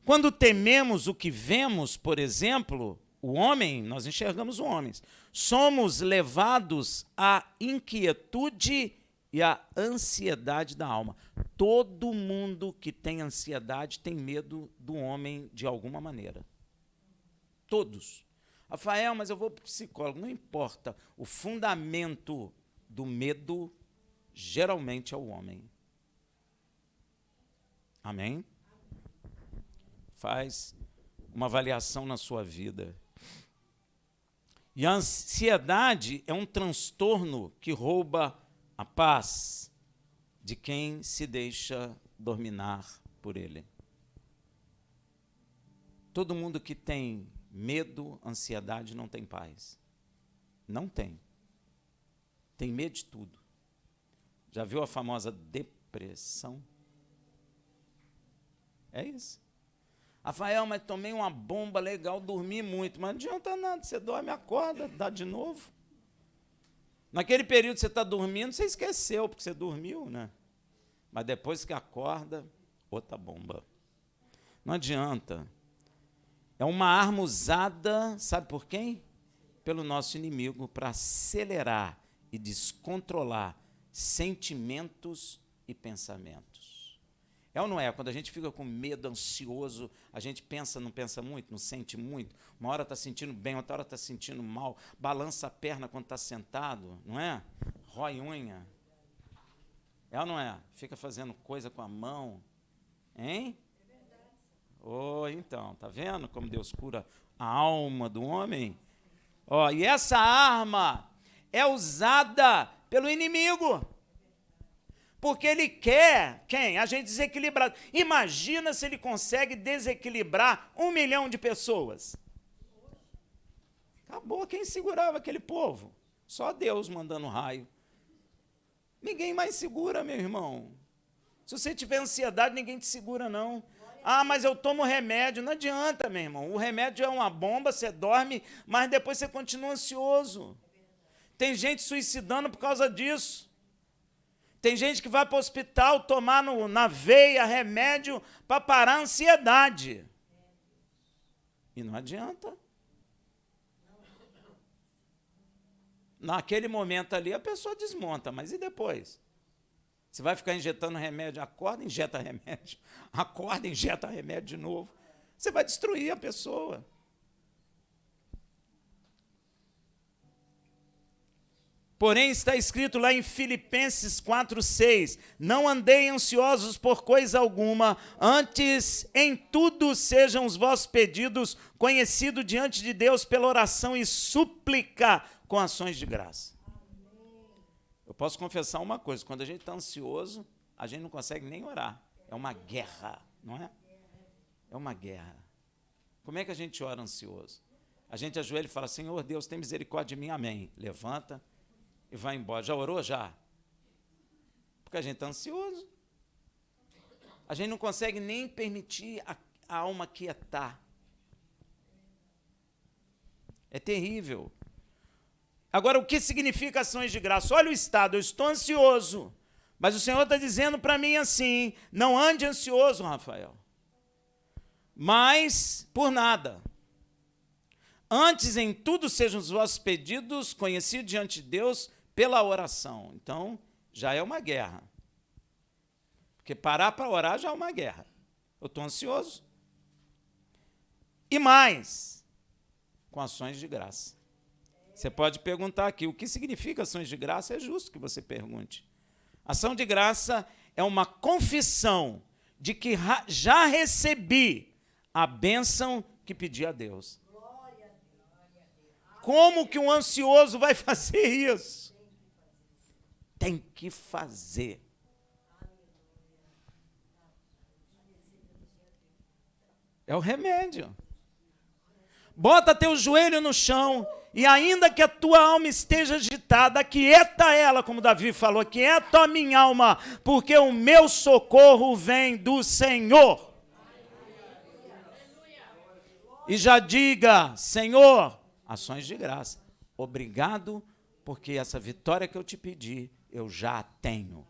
Quando tememos o que vemos, por exemplo, o homem, nós enxergamos os homens, somos levados à inquietude e à ansiedade da alma. Todo mundo que tem ansiedade tem medo do homem de alguma maneira. Todos. Rafael, mas eu vou para o psicólogo. Não importa. O fundamento do medo geralmente é o homem. Amém? Faz uma avaliação na sua vida. E a ansiedade é um transtorno que rouba a paz de quem se deixa dominar por ele. Todo mundo que tem medo, ansiedade, não tem paz. Não tem. Tem medo de tudo. Já viu a famosa depressão? É isso. Rafael, mas tomei uma bomba legal, dormi muito. Mas não adianta nada, você dorme, acorda, dá de novo. Naquele período que você está dormindo, você esqueceu, porque você dormiu, né? Mas depois que acorda, outra bomba. Não adianta. É uma arma usada, sabe por quem? Pelo nosso inimigo, para acelerar e descontrolar sentimentos e pensamentos. É ou não é? Quando a gente fica com medo, ansioso, a gente pensa, não pensa muito, não sente muito. Uma hora está sentindo bem, outra hora está sentindo mal. Balança a perna quando está sentado, não é? Rói unha. É ou não é? Fica fazendo coisa com a mão. Hein? Oh, então, tá vendo como Deus cura a alma do homem? Oh, e essa arma é usada pelo inimigo. Porque ele quer, quem? A gente desequilibrado. Imagina se ele consegue desequilibrar 1 milhão de pessoas. Acabou, quem segurava aquele povo? Só Deus mandando raio. Ninguém mais segura, meu irmão. Se você tiver ansiedade, ninguém te segura, não. Ah, mas eu tomo remédio. Não adianta, meu irmão. O remédio é uma bomba, você dorme, mas depois você continua ansioso. Tem gente suicidando por causa disso. Tem gente que vai para o hospital tomar na veia remédio para parar a ansiedade. E não adianta. Naquele momento ali, a pessoa desmonta, mas e depois? Você vai ficar injetando remédio, acorda, injeta remédio, acorda, injeta remédio de novo. Você vai destruir a pessoa. Porém, está escrito lá em Filipenses 4:6, não andei ansiosos por coisa alguma, antes em tudo sejam os vossos pedidos conhecidos diante de Deus pela oração e súplica com ações de graça. Eu posso confessar uma coisa, quando a gente está ansioso, a gente não consegue nem orar. É uma guerra, não é? É uma guerra. Como é que a gente ora ansioso? A gente ajoelha e fala, Senhor Deus, tem misericórdia de mim, amém. Levanta e vai embora. Já orou? Já? Porque a gente está ansioso. A gente não consegue nem permitir a alma quietar. É terrível. Agora, o que significa ações de graça? Olha o estado, eu estou ansioso, mas o Senhor está dizendo para mim assim, não ande ansioso, Rafael, mas por nada. Antes em tudo sejam os vossos pedidos conhecidos diante de Deus pela oração. Então, já é uma guerra. Porque parar para orar já é uma guerra. Eu estou ansioso. E mais, com ações de graça. Você pode perguntar aqui, o que significa ações de graça? É justo que você pergunte. Ação de graça é uma confissão de que já recebi a bênção que pedi a Deus. Como que um ansioso vai fazer isso? Tem que fazer. É o remédio. Bota teu joelho no chão e ainda que a tua alma esteja agitada, aquieta ela, como Davi falou, aquieta a minha alma, porque o meu socorro vem do Senhor. E já diga, Senhor, ações de graça, obrigado, porque essa vitória que eu te pedi, eu já a tenho.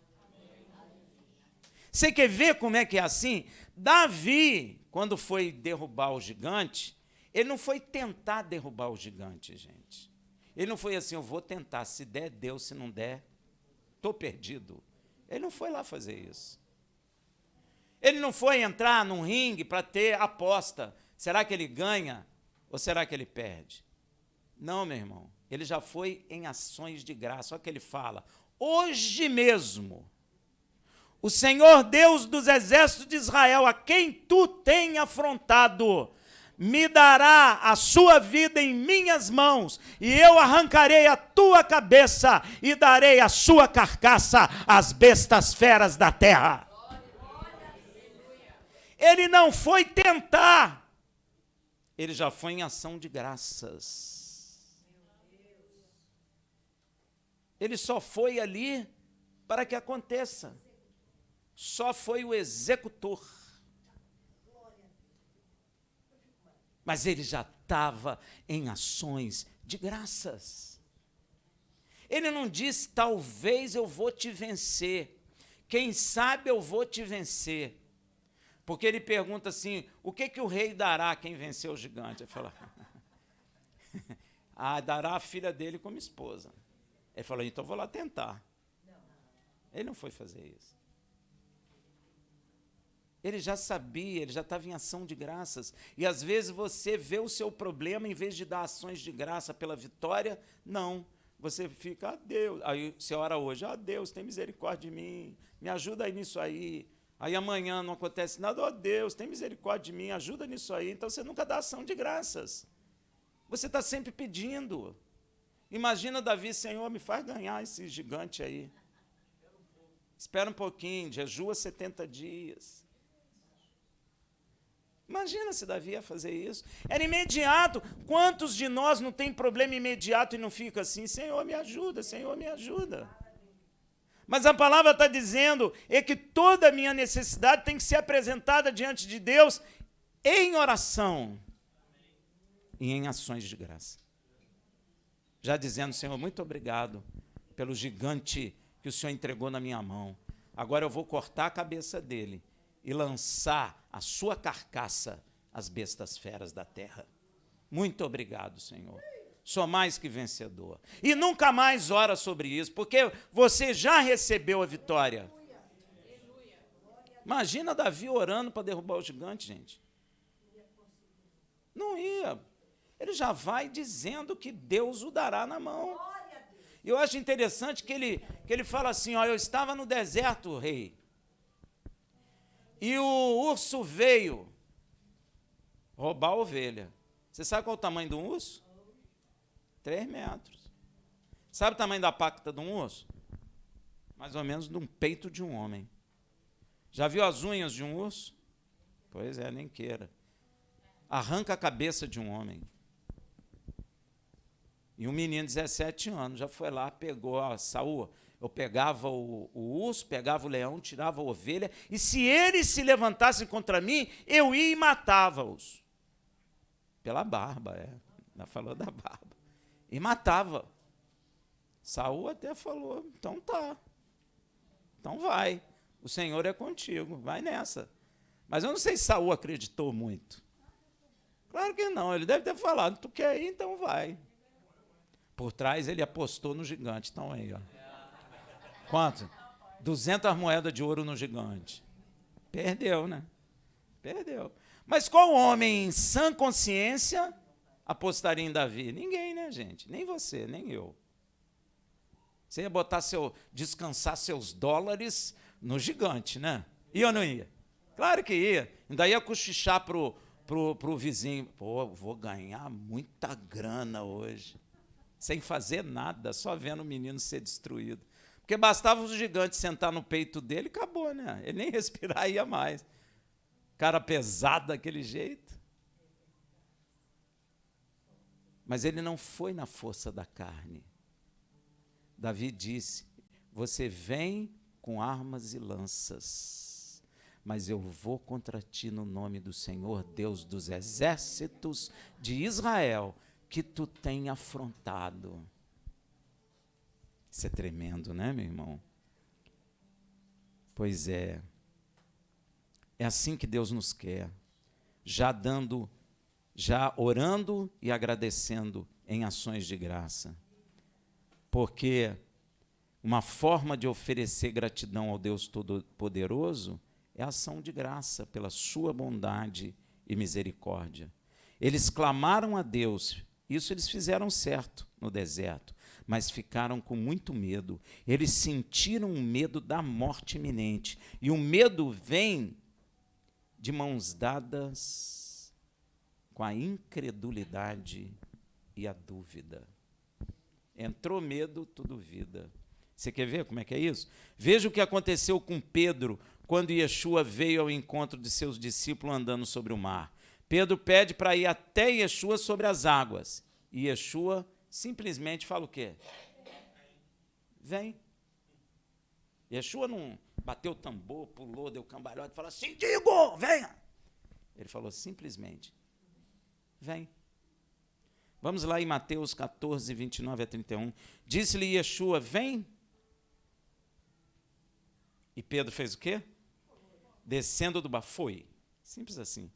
Você quer ver como é que é assim? Davi, quando foi derrubar o gigante, ele não foi tentar derrubar o gigante, gente. Ele não foi assim, eu vou tentar, se der, deu, se não der, estou perdido. Ele não foi lá fazer isso. Ele não foi entrar num ringue para ter aposta. Será que ele ganha ou será que ele perde? Não, meu irmão. Ele já foi em ações de graça. Olha o que ele fala. Hoje mesmo, o Senhor Deus dos exércitos de Israel, a quem tu tem afrontado, me dará a sua vida em minhas mãos, e eu arrancarei a tua cabeça e darei a sua carcaça às bestas feras da terra. Ele não foi tentar, ele já foi em ação de graças. Ele só foi ali para que aconteça. Só foi o executor. Mas ele já estava em ações de graças. Ele não disse, talvez eu vou te vencer. Quem sabe eu vou te vencer. Porque ele pergunta assim, o que o rei dará a quem venceu o gigante? Ele fala, dará a filha dele como esposa. Ele falou, então eu vou lá tentar. Ele não foi fazer isso. Ele já sabia, ele já estava em ação de graças. E às vezes você vê o seu problema, em vez de dar ações de graça pela vitória, não. Você fica, Deus. Aí você ora hoje, Deus, tem misericórdia de mim, me ajuda aí nisso aí. Aí amanhã não acontece nada, Deus, tem misericórdia de mim, ajuda nisso aí. Então você nunca dá ação de graças. Você está sempre pedindo. Imagina Davi, Senhor, me faz ganhar esse gigante aí. Espera um pouquinho, jejua 70 dias. Imagina se Davi ia fazer isso. Era imediato. Quantos de nós não tem problema imediato e não fica assim, Senhor, me ajuda, Senhor, me ajuda. Mas a palavra está dizendo é que toda a minha necessidade tem que ser apresentada diante de Deus em oração e em ações de graça. Já dizendo, Senhor, muito obrigado pelo gigante que o Senhor entregou na minha mão. Agora eu vou cortar a cabeça dele e lançar a sua carcaça às bestas feras da terra. Muito obrigado, Senhor. Sou mais que vencedor. E nunca mais ora sobre isso, porque você já recebeu a vitória. Imagina Davi orando para derrubar o gigante, gente. Não ia. Ele já vai dizendo que Deus o dará na mão. E eu acho interessante que ele fala assim, eu estava no deserto, rei, e o urso veio roubar a ovelha. Você sabe qual é o tamanho de um urso? 3 metros. Sabe o tamanho da pacta de um urso? Mais ou menos de um peito de um homem. Já viu as unhas de um urso? Pois é, nem queira. Arranca a cabeça de um homem. E um menino de 17 anos já foi lá, pegou, Saul, eu pegava o urso, pegava o leão, tirava a ovelha, e se eles se levantassem contra mim, eu ia e matava-os. Pela barba, ela falou da barba. E matava. Saul até falou, então tá. Então vai. O Senhor é contigo, vai nessa. Mas eu não sei se Saul acreditou muito. Claro que não, ele deve ter falado, tu quer ir, então vai. Por trás ele apostou no gigante, então aí, ó. Quanto? 200 moedas de ouro no gigante. Perdeu, né? Perdeu. Mas qual homem em sã consciência apostaria em Davi? Ninguém, né, gente? Nem você, nem eu. Você ia botar descansar seus dólares no gigante, né? Ia ou não ia? Claro que ia. Ainda ia cochichar pro pro vizinho, pô, vou ganhar muita grana hoje, sem fazer nada, só vendo o menino ser destruído. Porque bastava o gigante sentar no peito dele e acabou, né? Ele nem respirar ia mais. Cara pesado daquele jeito. Mas ele não foi na força da carne. Davi disse, você vem com armas e lanças, mas eu vou contra ti no nome do Senhor, Deus dos exércitos de Israel, que tu tem afrontado. Isso é tremendo, né, meu irmão? Pois é. É assim que Deus nos quer, já orando e agradecendo em ações de graça. Porque uma forma de oferecer gratidão ao Deus Todo-Poderoso é a ação de graça pela sua bondade e misericórdia. Eles clamaram a Deus, isso eles fizeram certo no deserto, mas ficaram com muito medo. Eles sentiram o medo da morte iminente, e o medo vem de mãos dadas com a incredulidade e a dúvida. Entrou medo, tu duvida. Você quer ver como é que é isso? Veja o que aconteceu com Pedro quando Yeshua veio ao encontro de seus discípulos andando sobre o mar. Pedro pede para ir até Yeshua sobre as águas. E Yeshua simplesmente fala o quê? Vem. Yeshua não bateu o tambor, pulou, deu cambalhota e falou assim, digo, venha. Ele falou simplesmente, vem. Vamos lá em Mateus 14, 29 a 31. Disse-lhe Yeshua, vem. E Pedro fez o quê? Descendo do barco. Foi. Simples assim.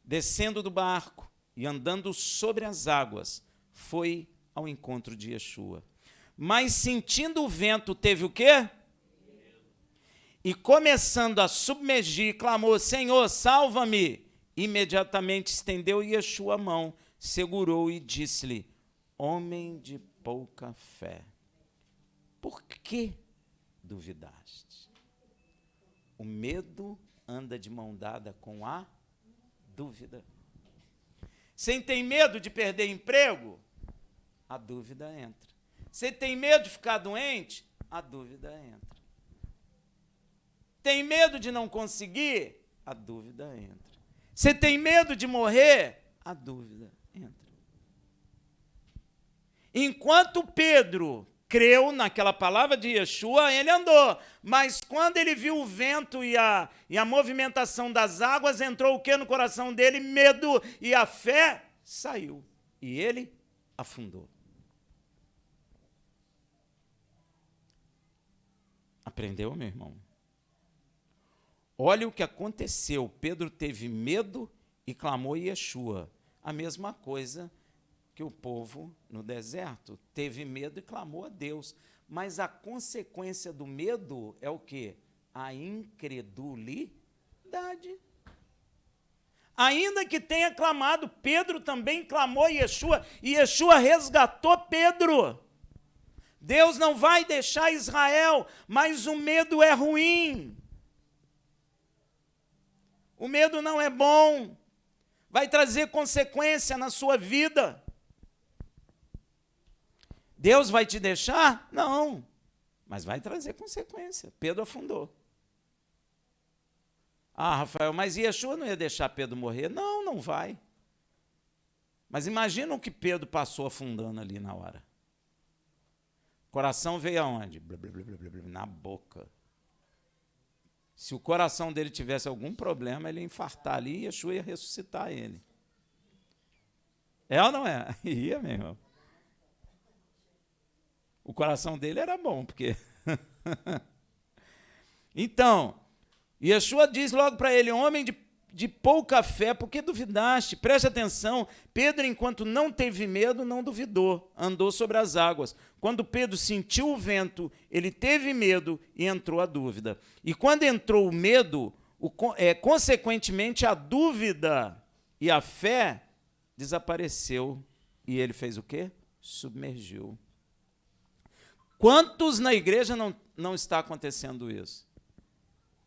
Descendo do barco e andando sobre as águas, foi ao encontro de Yeshua. Mas sentindo o vento, teve o quê? E começando a submergir, clamou, Senhor, salva-me. Imediatamente estendeu Yeshua a mão, segurou e disse-lhe, homem de pouca fé, por que duvidaste? O medo anda de mão dada com a dúvida. Você tem medo de perder emprego? A dúvida entra. Você tem medo de ficar doente? A dúvida entra. Tem medo de não conseguir? A dúvida entra. Você tem medo de morrer? A dúvida entra. Enquanto Pedro creu naquela palavra de Yeshua, ele andou. Mas quando ele viu o vento e a movimentação das águas, entrou o que no coração dele? Medo, e a fé saiu. E ele afundou. Aprendeu, meu irmão? Olha o que aconteceu. Pedro teve medo e clamou Yeshua. A mesma coisa que o povo no deserto. Teve medo e clamou a Deus. Mas a consequência do medo é o quê? A incredulidade. Ainda que tenha clamado, Pedro também clamou Yeshua. E Yeshua resgatou Pedro. Deus não vai deixar Israel, mas o medo é ruim. O medo não é bom, vai trazer consequência na sua vida. Deus vai te deixar? Não, mas vai trazer consequência. Pedro afundou. Ah, Rafael, mas Yeshua não ia deixar Pedro morrer? Não, não vai. Mas imagina o que Pedro passou afundando ali na hora. O coração veio aonde? Na boca. Se o coração dele tivesse algum problema, ele ia infartar ali e Yeshua ia ressuscitar ele. É ou não é? Ia, meu irmão. O coração dele era bom, porque... Então, Yeshua diz logo para ele, homem de pouca fé, por que duvidaste? Preste atenção, Pedro, enquanto não teve medo, não duvidou, andou sobre as águas. Quando Pedro sentiu o vento, ele teve medo e entrou a dúvida. E quando entrou o medo, consequentemente a dúvida e a fé desapareceu. E ele fez o quê? Submergiu. Quantos na igreja não está acontecendo isso?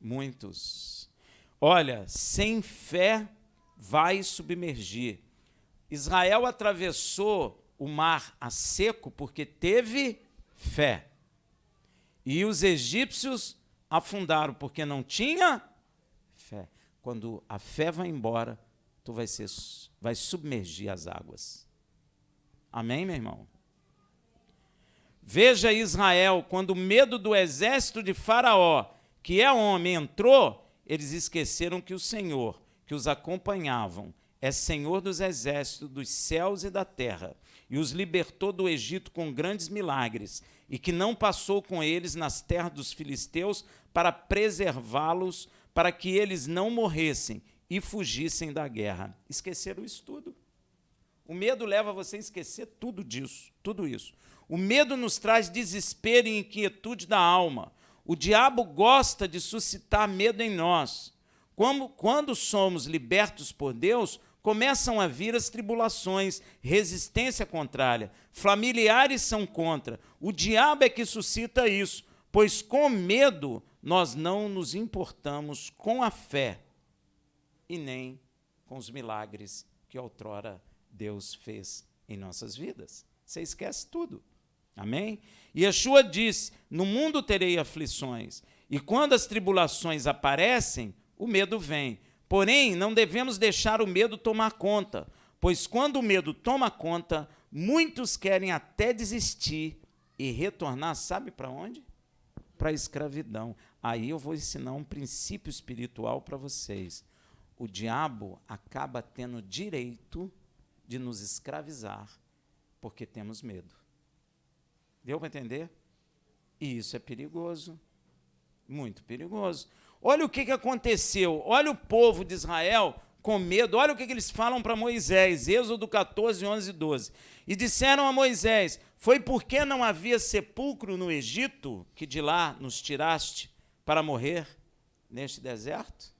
Muitos. Olha, sem fé vai submergir. Israel atravessou o mar a seco porque teve fé. E os egípcios afundaram porque não tinha fé. Quando a fé vai embora, tu vai submergir as águas. Amém, meu irmão? Veja Israel, quando o medo do exército de Faraó, que é homem, entrou, eles esqueceram que o Senhor, que os acompanhavam, é Senhor dos exércitos, dos céus e da terra, e os libertou do Egito com grandes milagres, e que não passou com eles nas terras dos filisteus para preservá-los, para que eles não morressem e fugissem da guerra. Esqueceram isso tudo. O medo leva você a esquecer tudo isso. O medo nos traz desespero e inquietude da alma. O diabo gosta de suscitar medo em nós. Quando somos libertos por Deus, começam a vir as tribulações, resistência contrária, familiares são contra. O diabo é que suscita isso, pois com medo nós não nos importamos com a fé e nem com os milagres que outrora Deus fez em nossas vidas. Você esquece tudo. Amém? E Yeshua disse, no mundo terei aflições, e quando as tribulações aparecem, o medo vem. Porém, não devemos deixar o medo tomar conta, pois quando o medo toma conta, muitos querem até desistir e retornar, sabe para onde? Para a escravidão. Aí eu vou ensinar um princípio espiritual para vocês. O diabo acaba tendo direito de nos escravizar, porque temos medo. Deu para entender? E isso é perigoso, muito perigoso. Olha o que aconteceu, olha o povo de Israel com medo, olha o que eles falam para Moisés, Êxodo 14, 11 e 12. E disseram a Moisés, foi porque não havia sepulcro no Egito, que de lá nos tiraste para morrer neste deserto?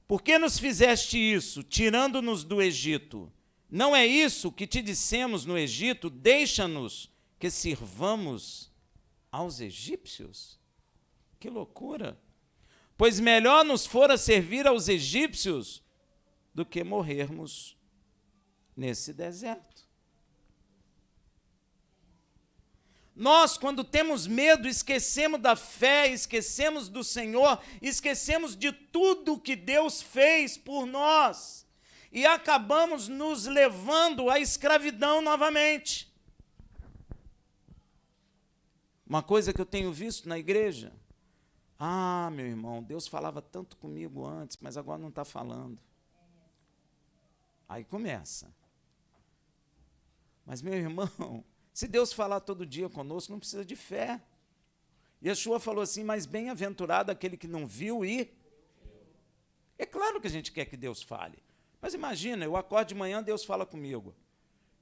Por que nos fizeste isso, tirando-nos do Egito? Não é isso que te dissemos no Egito, deixa-nos que sirvamos aos egípcios? Que loucura! Pois melhor nos fora servir aos egípcios do que morrermos nesse deserto. Nós, quando temos medo, esquecemos da fé, esquecemos do Senhor, esquecemos de tudo que Deus fez por nós e acabamos nos levando à escravidão novamente. Uma coisa que eu tenho visto na igreja, meu irmão, Deus falava tanto comigo antes, mas agora não está falando. Aí começa. Mas, meu irmão, se Deus falar todo dia conosco, não precisa de fé. Yeshua falou assim, mas bem-aventurado aquele que não viu e... É claro que a gente quer que Deus fale. Mas imagina, eu acordo de manhã, Deus fala comigo.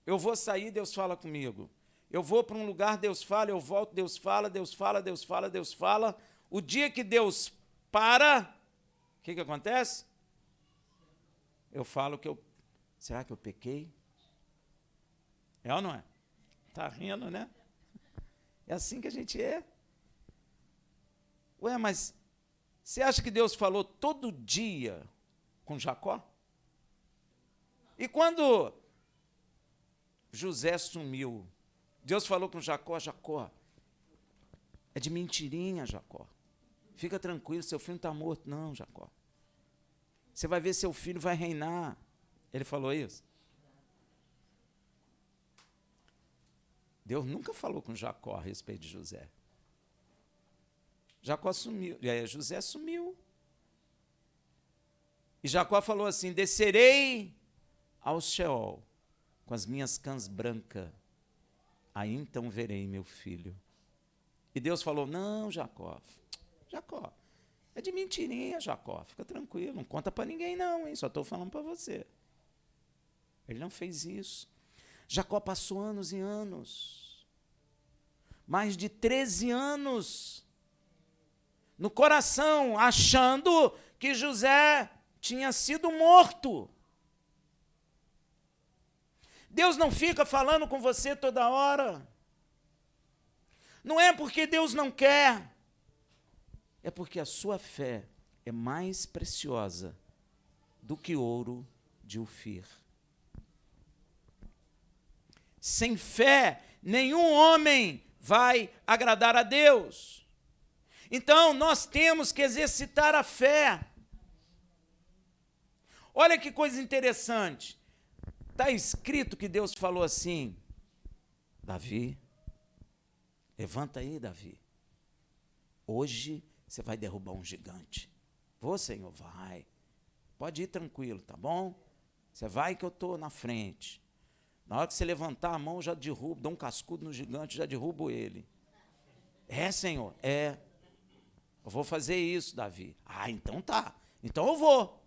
Eu vou sair, Deus fala comigo. Eu vou para um lugar, Deus fala, eu volto, Deus fala, Deus fala, Deus fala, Deus fala. O dia que Deus para, o que acontece? Eu falo que será que eu pequei? É ou não é? Está rindo, né? É assim que a gente é. Ué, mas você acha que Deus falou todo dia com Jacó? E quando José sumiu, Deus falou com Jacó, Jacó, é de mentirinha, Jacó. Fica tranquilo, seu filho não está morto. Não, Jacó. Você vai ver, seu filho vai reinar. Ele falou isso? Deus nunca falou com Jacó a respeito de José. Jacó sumiu, José sumiu. E Jacó falou assim, descerei ao Sheol com as minhas cãs brancas, aí então verei meu filho. E Deus falou, não, Jacó, é de mentirinha, Jacó, fica tranquilo, não conta para ninguém não, hein? Só estou falando para você. Ele não fez isso. Jacó passou anos e anos, mais de 13 anos, no coração, achando que José tinha sido morto. Deus não fica falando com você toda hora. Não é porque Deus não quer, é porque a sua fé é mais preciosa do que ouro de Ofir. Sem fé, nenhum homem vai agradar a Deus. Então, nós temos que exercitar a fé. Olha que coisa interessante. Está escrito que Deus falou assim: Davi, levanta aí, Davi. Hoje você vai derrubar um gigante. Vou, Senhor, vai. Pode ir tranquilo, tá bom? Você vai que eu estou na frente. Na hora que você levantar a mão, eu já derrubo, dou um cascudo no gigante, já derrubo ele. É, Senhor, é. Eu vou fazer isso, Davi. Ah, então tá. Então eu vou.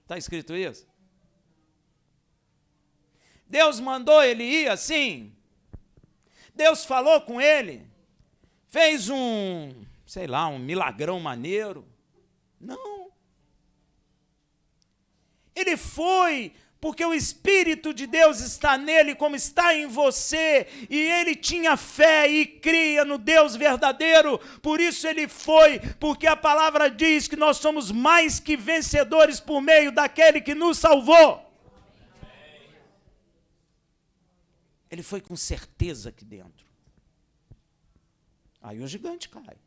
Está escrito isso? Deus mandou ele ir assim? Deus falou com ele? Fez um milagrão maneiro? Não. Ele foi porque o Espírito de Deus está nele como está em você, e ele tinha fé e cria no Deus verdadeiro, por isso ele foi, porque a palavra diz que nós somos mais que vencedores por meio daquele que nos salvou. Ele foi com certeza aqui dentro. Aí o gigante cai.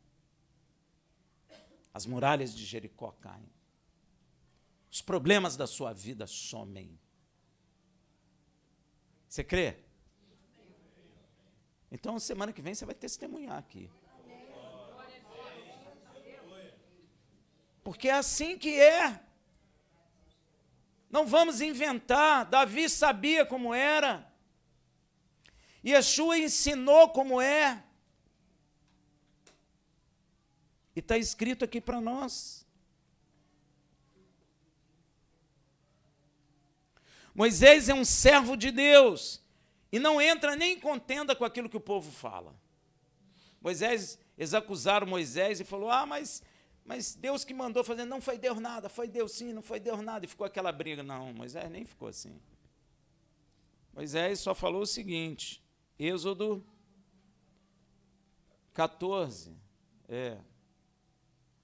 As muralhas de Jericó caem. Os problemas da sua vida somem. Você crê? Então, semana que vem você vai testemunhar aqui. Porque é assim que é. Não vamos inventar. Davi sabia como era. Yeshua ensinou como é. E está escrito aqui para nós. Moisés é um servo de Deus e não entra nem em contenda com aquilo que o povo fala. Eles acusaram Moisés e falou: mas Deus que mandou fazer, não foi Deus nada, foi Deus sim, não foi Deus nada, e ficou aquela briga. Não, Moisés nem ficou assim. Moisés só falou o seguinte, Êxodo 14,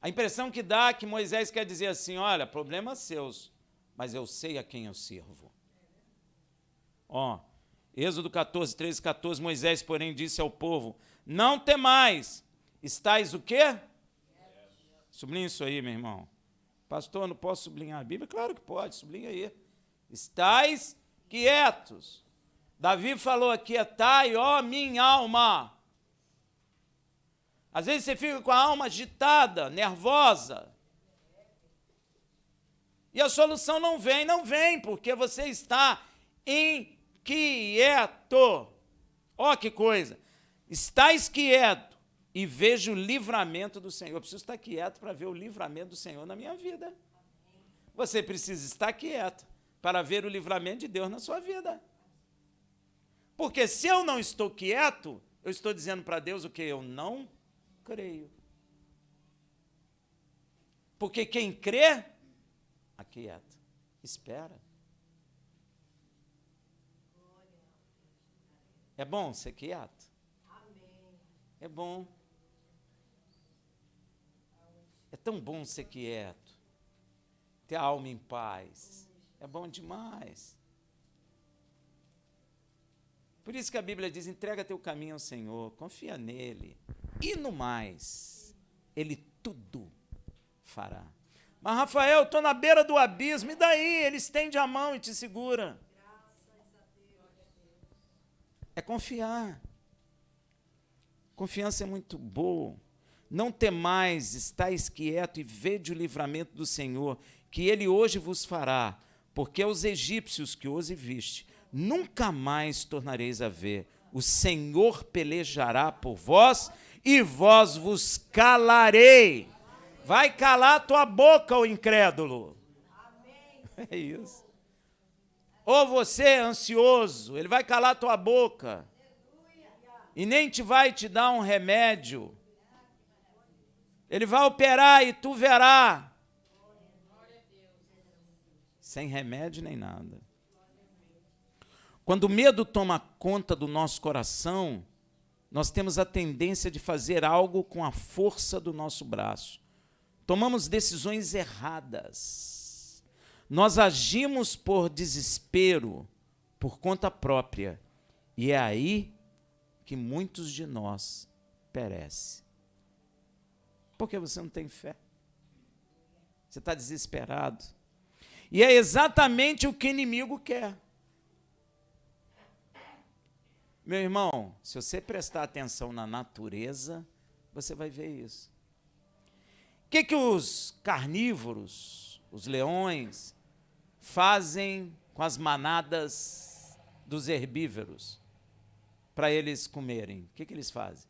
a impressão que dá é que Moisés quer dizer assim: olha, problemas seus, mas eu sei a quem eu sirvo. Êxodo 14, 13, 14, Moisés, porém, disse ao povo: não temais, estáis o quê? Sublinha isso aí, meu irmão. Pastor, não posso sublinhar a Bíblia? Claro que pode, sublinha aí. Estáis quietos. Davi falou: aquietai, ó minha alma. Às vezes você fica com a alma agitada, nervosa. E a solução não vem, porque você está inquieto. Ó que coisa. Estais quieto e vejo o livramento do Senhor. Eu preciso estar quieto para ver o livramento do Senhor na minha vida. Você precisa estar quieto para ver o livramento de Deus na sua vida. Porque se eu não estou quieto, eu estou dizendo para Deus o que eu não creio. Porque quem crê, aquieta, espera. É bom ser quieto? É bom. É tão bom ser quieto, ter a alma em paz. É bom demais. Por isso que a Bíblia diz: entrega teu caminho ao Senhor, confia nele, e no mais, ele tudo fará. Mas, Rafael, estou na beira do abismo, e daí? Ele estende a mão e te segura. É confiar. Confiança é muito boa. Não temais, estáis quieto e vede o livramento do Senhor, que ele hoje vos fará, porque aos egípcios que hoje viste, nunca mais tornareis a ver. O Senhor pelejará por vós e vós vos calarei. Vai calar tua boca, ô incrédulo. É isso. Ou você é ansioso, ele vai calar tua boca. E nem vai te dar um remédio. Ele vai operar e tu verá. Sem remédio nem nada. Quando o medo toma conta do nosso coração, nós temos a tendência de fazer algo com a força do nosso braço. Tomamos decisões erradas. Nós agimos por desespero, por conta própria, e é aí que muitos de nós perecem. Porque você não tem fé. Você está desesperado. E é exatamente o que o inimigo quer. Meu irmão, se você prestar atenção na natureza, você vai ver isso. O que os carnívoros, os leões, fazem com as manadas dos herbívoros para eles comerem? O que eles fazem?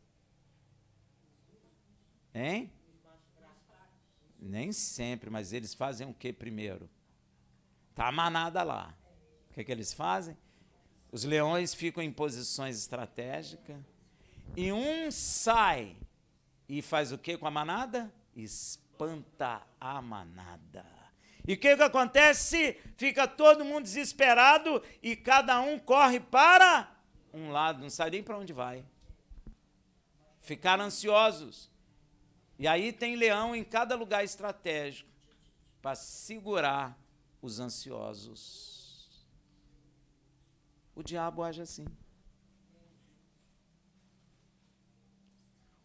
Hein? Nem sempre, mas eles fazem o que primeiro? Está a manada lá. O que eles fazem? Os leões ficam em posições estratégicas e um sai e faz o que com a manada? Espanta a manada. E o que acontece? Fica todo mundo desesperado e cada um corre para um lado, não sabe nem para onde vai. Ficaram ansiosos. E aí tem leão em cada lugar estratégico para segurar os ansiosos. O diabo age assim.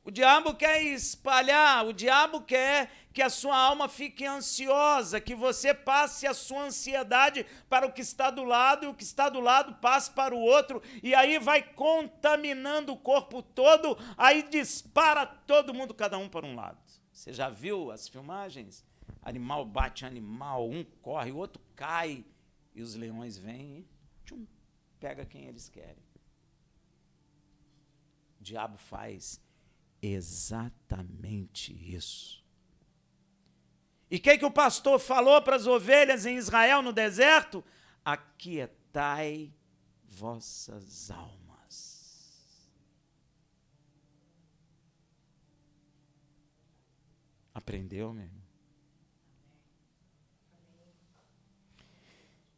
O diabo quer espalhar, o diabo quer que a sua alma fique ansiosa, que você passe a sua ansiedade para o que está do lado, e o que está do lado passe para o outro, e aí vai contaminando o corpo todo, aí dispara todo mundo, cada um para um lado. Você já viu as filmagens? Animal bate animal, um corre, o outro cai, e os leões vêm e tchum, pega quem eles querem. O diabo faz exatamente isso. E o que o pastor falou para as ovelhas em Israel no deserto? Aquietai vossas almas. Aprendeu, meu irmão?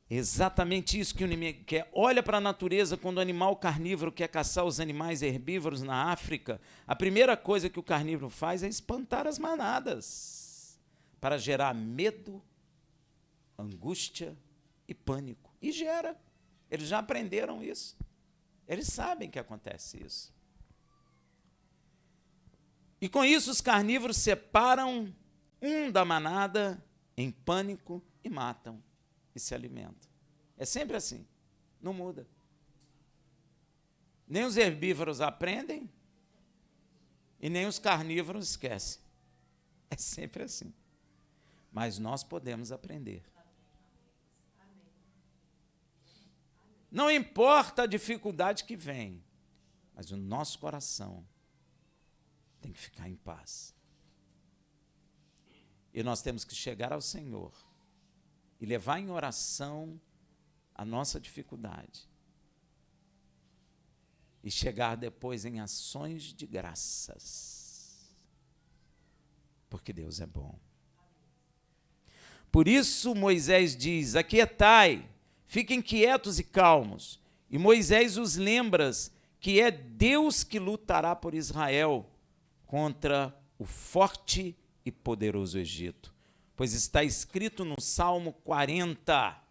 Exatamente isso que o inimigo quer. Olha para a natureza, quando o animal carnívoro quer caçar os animais herbívoros na África, a primeira coisa que o carnívoro faz é espantar as manadas, para gerar medo, angústia e pânico. E gera. Eles já aprenderam isso. Eles sabem que acontece isso. E com isso os carnívoros separam um da manada em pânico e matam. E se alimenta. É sempre assim, não muda. Nem os herbívoros aprendem e nem os carnívoros esquecem. É sempre assim. Mas nós podemos aprender. Não importa a dificuldade que vem, mas o nosso coração tem que ficar em paz. E nós temos que chegar ao Senhor e levar em oração a nossa dificuldade. E chegar depois em ações de graças. Porque Deus é bom. Por isso Moisés diz, aquietai, fiquem quietos e calmos. E Moisés os lembra que é Deus que lutará por Israel contra o forte e poderoso Egito. Pois está escrito no Salmo 40,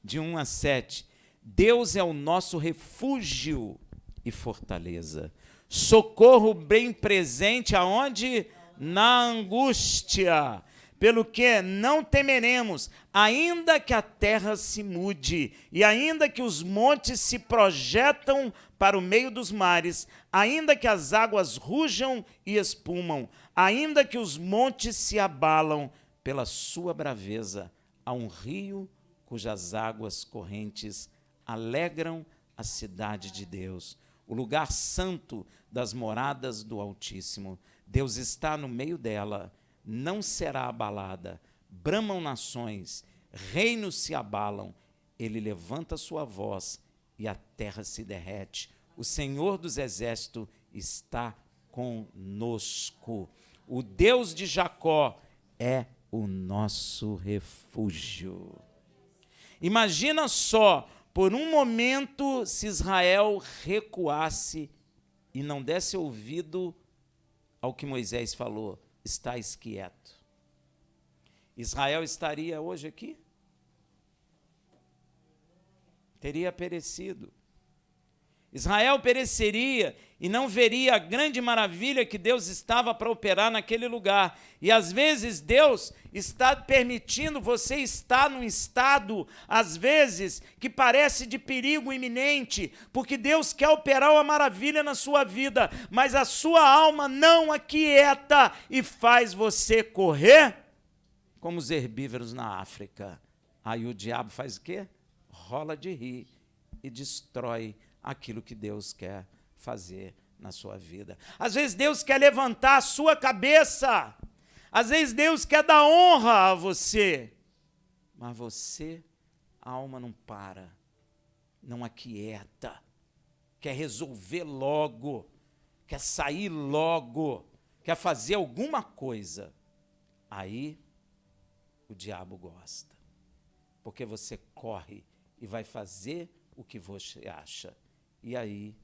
de 1 a 7, Deus é o nosso refúgio e fortaleza, socorro bem presente aonde? Na angústia, pelo que não temeremos, ainda que a terra se mude, e ainda que os montes se projetam para o meio dos mares, ainda que as águas rujam e espumam, ainda que os montes se abalam, pela sua braveza, há um rio cujas águas correntes alegram a cidade de Deus, o lugar santo das moradas do Altíssimo. Deus está no meio dela, não será abalada. Bramam nações, reinos se abalam. Ele levanta sua voz e a terra se derrete. O Senhor dos Exércitos está conosco. O Deus de Jacó é o nosso refúgio. Imagina só, por um momento, se Israel recuasse e não desse ouvido ao que Moisés falou, estais quieto. Israel estaria hoje aqui? teria perecido. Israel pereceria e não veria a grande maravilha que Deus estava para operar naquele lugar. E às vezes Deus está permitindo você estar num estado, às vezes, que parece de perigo iminente, porque Deus quer operar uma maravilha na sua vida, mas a sua alma não aquieta e faz você correr como os herbívoros na África. Aí o diabo faz o quê? Rola de rir e destrói aquilo que Deus quer fazer na sua vida. Às vezes Deus quer levantar a sua cabeça, às vezes Deus quer dar honra a você, mas você, a alma não para, não aquieta, quer resolver logo, quer sair logo, quer fazer alguma coisa. Aí o diabo gosta, porque você corre e vai fazer o que você acha. E aí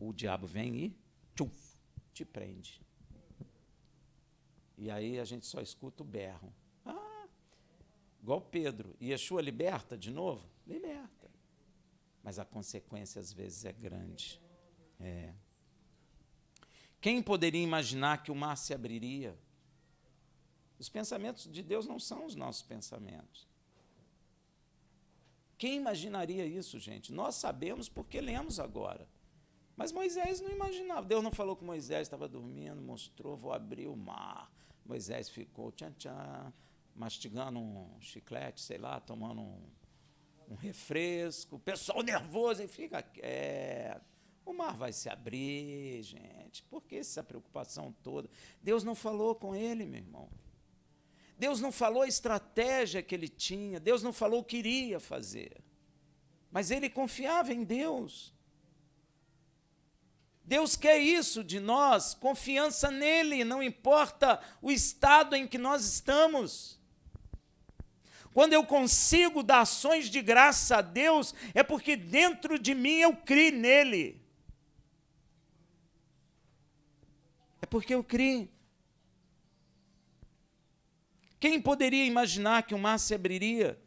o diabo vem e te prende. E aí a gente só escuta o berro. Igual Pedro. Yeshua liberta de novo? Liberta. Mas a consequência às vezes é grande. Quem poderia imaginar que o mar se abriria? Os pensamentos de Deus não são os nossos pensamentos. Quem imaginaria isso, gente? Nós sabemos porque lemos agora. Mas Moisés não imaginava. Deus não falou que Moisés estava dormindo, mostrou, vou abrir o mar. Moisés ficou tchan-tchan, mastigando um chiclete, sei lá, tomando um refresco. O pessoal nervoso, e fica quieto. O mar vai se abrir, gente. Por que essa preocupação toda? Deus não falou com ele, meu irmão. Deus não falou a estratégia que ele tinha, Deus não falou o que iria fazer, mas ele confiava em Deus. Deus quer isso de nós, confiança nele, não importa o estado em que nós estamos. Quando eu consigo dar ações de graça a Deus, é porque dentro de mim eu criei nele. É porque eu criei. Quem poderia imaginar que o mar se abriria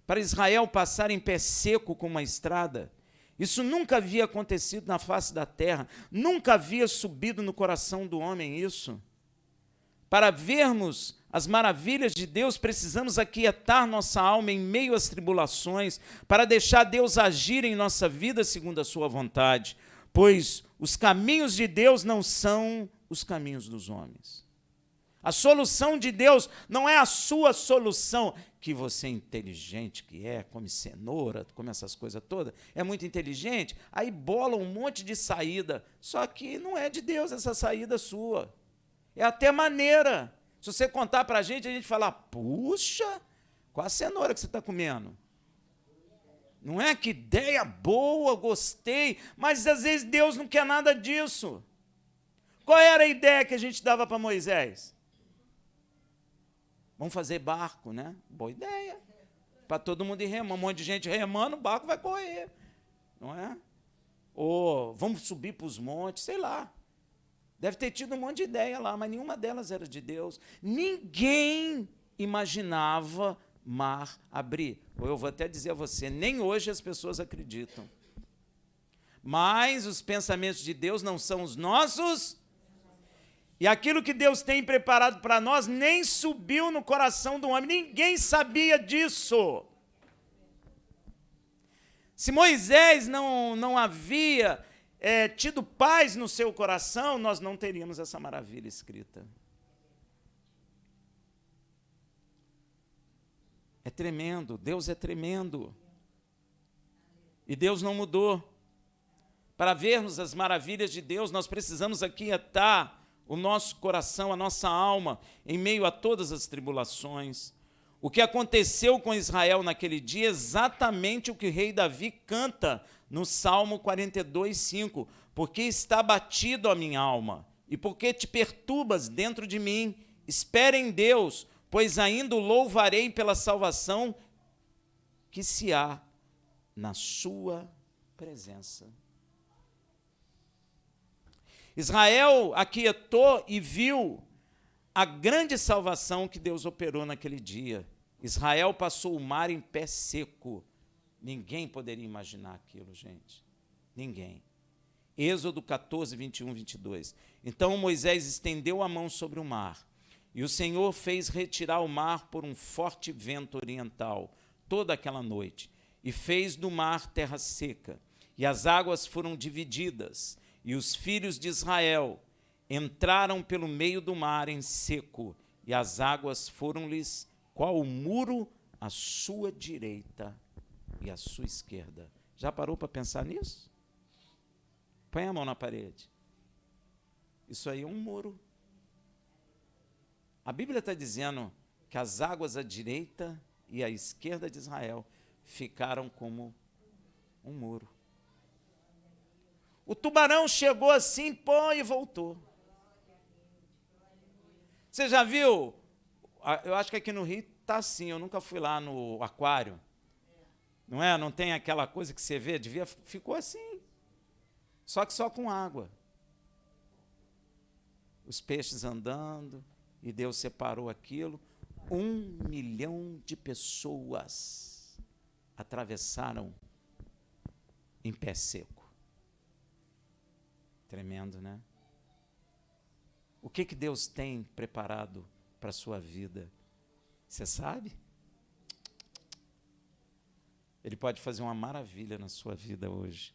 para Israel passar em pé seco como uma estrada? Isso nunca havia acontecido na face da terra, nunca havia subido no coração do homem isso. Para vermos as maravilhas de Deus, precisamos aquietar nossa alma em meio às tribulações, para deixar Deus agir em nossa vida segundo a sua vontade, pois os caminhos de Deus não são os caminhos dos homens. A solução de Deus não é a sua solução, que você é inteligente, que come cenoura, come essas coisas todas, é muito inteligente, aí bola um monte de saída, só que não é de Deus essa saída sua, é até maneira. Se você contar para a gente fala, puxa, qual a cenoura que você está comendo? Não é? Que ideia boa, gostei, mas às vezes Deus não quer nada disso. Qual era a ideia que a gente dava para Moisés? Vamos fazer barco, né? Boa ideia. Para todo mundo ir remando. Um monte de gente remando, o barco vai correr. Não é? Ou vamos subir para os montes, sei lá. Deve ter tido um monte de ideia lá, mas nenhuma delas era de Deus. Ninguém imaginava mar abrir. Ou eu vou até dizer a você, nem hoje as pessoas acreditam. Mas os pensamentos de Deus não são os nossos. E aquilo que Deus tem preparado para nós nem subiu no coração do homem. Ninguém sabia disso. Se Moisés não havia tido paz no seu coração, nós não teríamos essa maravilha escrita. É tremendo, Deus é tremendo. E Deus não mudou. Para vermos as maravilhas de Deus, nós precisamos aquietar o nosso coração, a nossa alma, em meio a todas as tribulações. O que aconteceu com Israel naquele dia é exatamente o que o rei Davi canta no Salmo 42:5. Porque está abatido a minha alma, e porque te perturbas dentro de mim, espere em Deus, pois ainda o louvarei pela salvação que se há na sua presença. Israel aquietou e viu a grande salvação que Deus operou naquele dia. Israel passou o mar em pé seco. Ninguém poderia imaginar aquilo, gente. Ninguém. Êxodo 14, 21, 22. Então Moisés estendeu a mão sobre o mar, e o Senhor fez retirar o mar por um forte vento oriental toda aquela noite, e fez do mar terra seca, e as águas foram divididas, e os filhos de Israel entraram pelo meio do mar em seco, e as águas foram-lhes qual o muro à sua direita e à sua esquerda. Já parou para pensar nisso? Põe a mão na parede. Isso aí é um muro. A Bíblia está dizendo que as águas à direita e à esquerda de Israel ficaram como um muro. O tubarão chegou assim, pô, e voltou. Você já viu? Eu acho que aqui no Rio está assim, eu nunca fui lá no aquário. Não é? Não tem aquela coisa que você vê, ficou assim. Só que só com água. Os peixes andando, e Deus separou aquilo. 1 milhão de pessoas atravessaram em pé seco. Tremendo, né? O que Deus tem preparado para a sua vida? Você sabe? Ele pode fazer uma maravilha na sua vida hoje.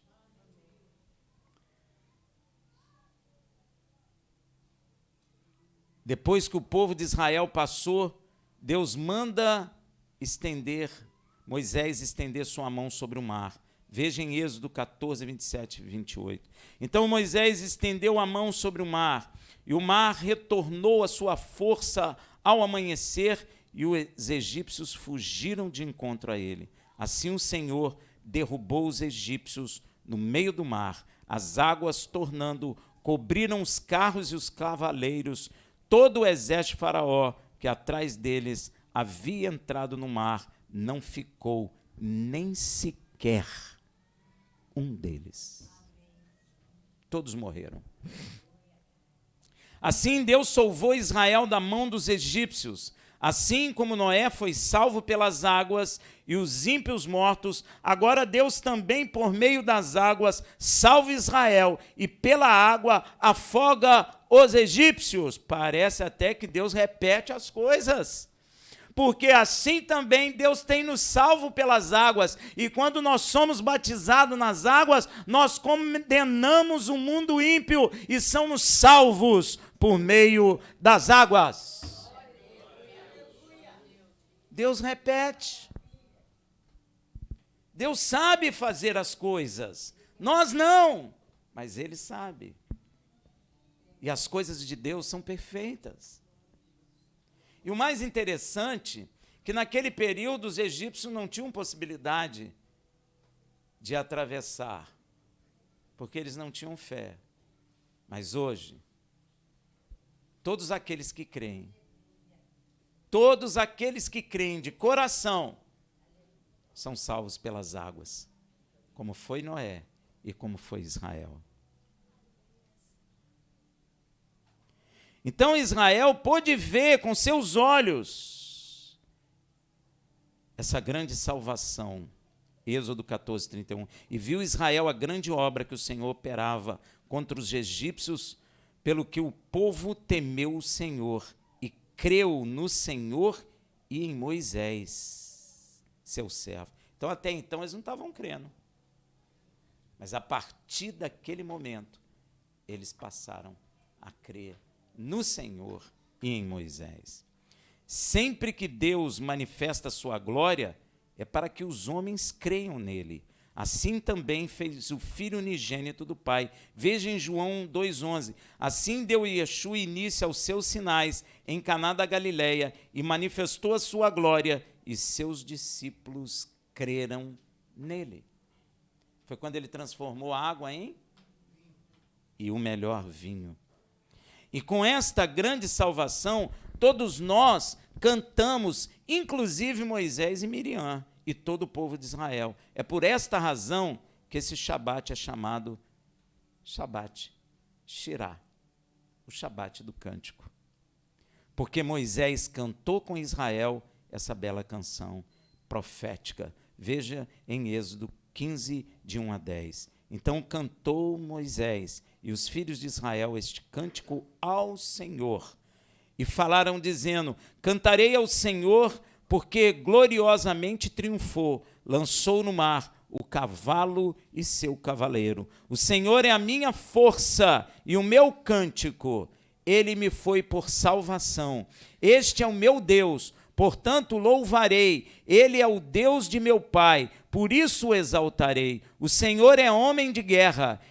Depois que o povo de Israel passou, Deus manda Moisés estender sua mão sobre o mar. Veja em Êxodo 14, 27 e 28. Então Moisés estendeu a mão sobre o mar, e o mar retornou a sua força ao amanhecer, e os egípcios fugiram de encontro a ele. Assim o Senhor derrubou os egípcios no meio do mar. As águas, tornando, cobriram os carros e os cavaleiros. Todo o exército de Faraó, que atrás deles havia entrado no mar, não ficou nem sequer um deles. Todos morreram. Assim Deus salvou Israel da mão dos egípcios. Assim como Noé foi salvo pelas águas e os ímpios mortos, agora Deus também, por meio das águas, salva Israel e pela água afoga os egípcios. Parece até que Deus repete as coisas. Porque assim também Deus tem nos salvo pelas águas, e quando nós somos batizados nas águas, nós condenamos o mundo ímpio e somos salvos por meio das águas. Deus repete. Deus sabe fazer as coisas. Nós não, mas Ele sabe. E as coisas de Deus são perfeitas. E o mais interessante, que naquele período os egípcios não tinham possibilidade de atravessar, porque eles não tinham fé. Mas hoje, todos aqueles que creem de coração, são salvos pelas águas, como foi Noé e como foi Israel. Então Israel pôde ver com seus olhos essa grande salvação. Êxodo 14, 31. E viu Israel a grande obra que o Senhor operava contra os egípcios, pelo que o povo temeu o Senhor e creu no Senhor e em Moisés, seu servo. Então, até então, eles não estavam crendo. Mas a partir daquele momento, eles passaram a crer no Senhor e em Moisés. Sempre que Deus manifesta a sua glória, é para que os homens creiam nele. Assim também fez o Filho unigênito do Pai. Veja em João 2,11. Assim deu Yeshua início aos seus sinais em Caná da Galileia e manifestou a sua glória, e seus discípulos creram nele. Foi quando ele transformou a água em e o melhor vinho. E com esta grande salvação, todos nós cantamos, inclusive Moisés e Miriam, e todo o povo de Israel. É por esta razão que esse Shabat é chamado Shabat Shirá, o Shabat do cântico. Porque Moisés cantou com Israel essa bela canção profética. Veja em Êxodo 15, de 1 a 10. Então cantou Moisés e os filhos de Israel este cântico ao Senhor. E falaram dizendo: cantarei ao Senhor, porque gloriosamente triunfou, lançou no mar o cavalo e seu cavaleiro. O Senhor é a minha força e o meu cântico, ele me foi por salvação. Este é o meu Deus, portanto louvarei. Ele é o Deus de meu pai, por isso o exaltarei. O Senhor é homem de guerra,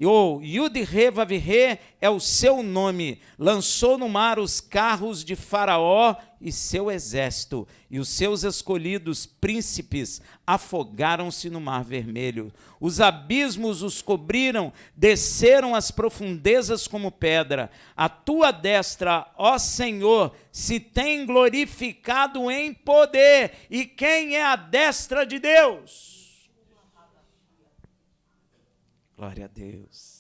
Yud-Re-Vav-Re é o seu nome. Lançou no mar os carros de Faraó e seu exército, e os seus escolhidos príncipes afogaram-se no mar vermelho. Os abismos os cobriram, desceram as profundezas como pedra. A tua destra, ó Senhor, se tem glorificado em poder. E quem é a destra de Deus? Glória a Deus.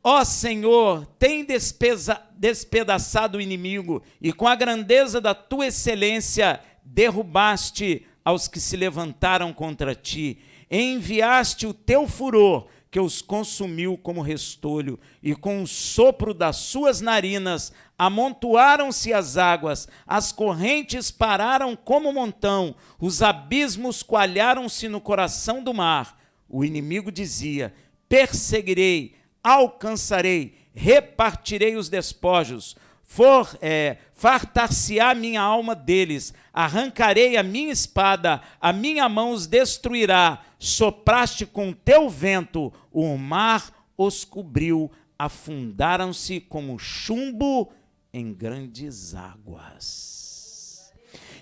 Ó Senhor, tem despedaçado o inimigo, e com a grandeza da tua excelência derrubaste aos que se levantaram contra ti. Enviaste o teu furor, que os consumiu como restolho, e com o sopro das suas narinas amontoaram-se as águas, as correntes pararam como montão, os abismos coalharam-se no coração do mar. O inimigo dizia: perseguirei, alcançarei, repartirei os despojos, fartar-se-á minha alma deles, arrancarei a minha espada, a minha mão os destruirá. Sopraste com teu vento, o mar os cobriu, afundaram-se como chumbo em grandes águas.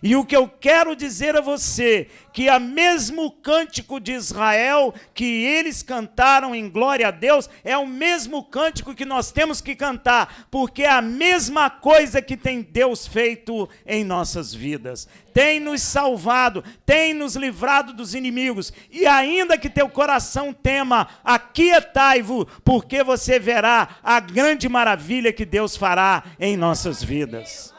E o que eu quero dizer a você, que a mesmo cântico de Israel, que eles cantaram em glória a Deus, é o mesmo cântico que nós temos que cantar, porque é a mesma coisa que tem Deus feito em nossas vidas. Tem nos salvado, tem nos livrado dos inimigos, e ainda que teu coração tema, aquietai-vos, porque você verá a grande maravilha que Deus fará em nossas vidas.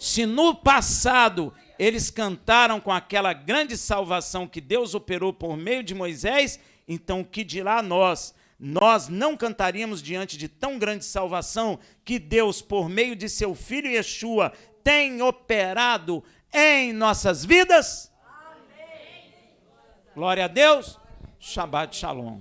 Se no passado eles cantaram com aquela grande salvação que Deus operou por meio de Moisés, então o que dirá nós? Nós não cantaríamos diante de tão grande salvação que Deus, por meio de seu Filho Yeshua, tem operado em nossas vidas? Amém. Glória a Deus. Shabbat Shalom.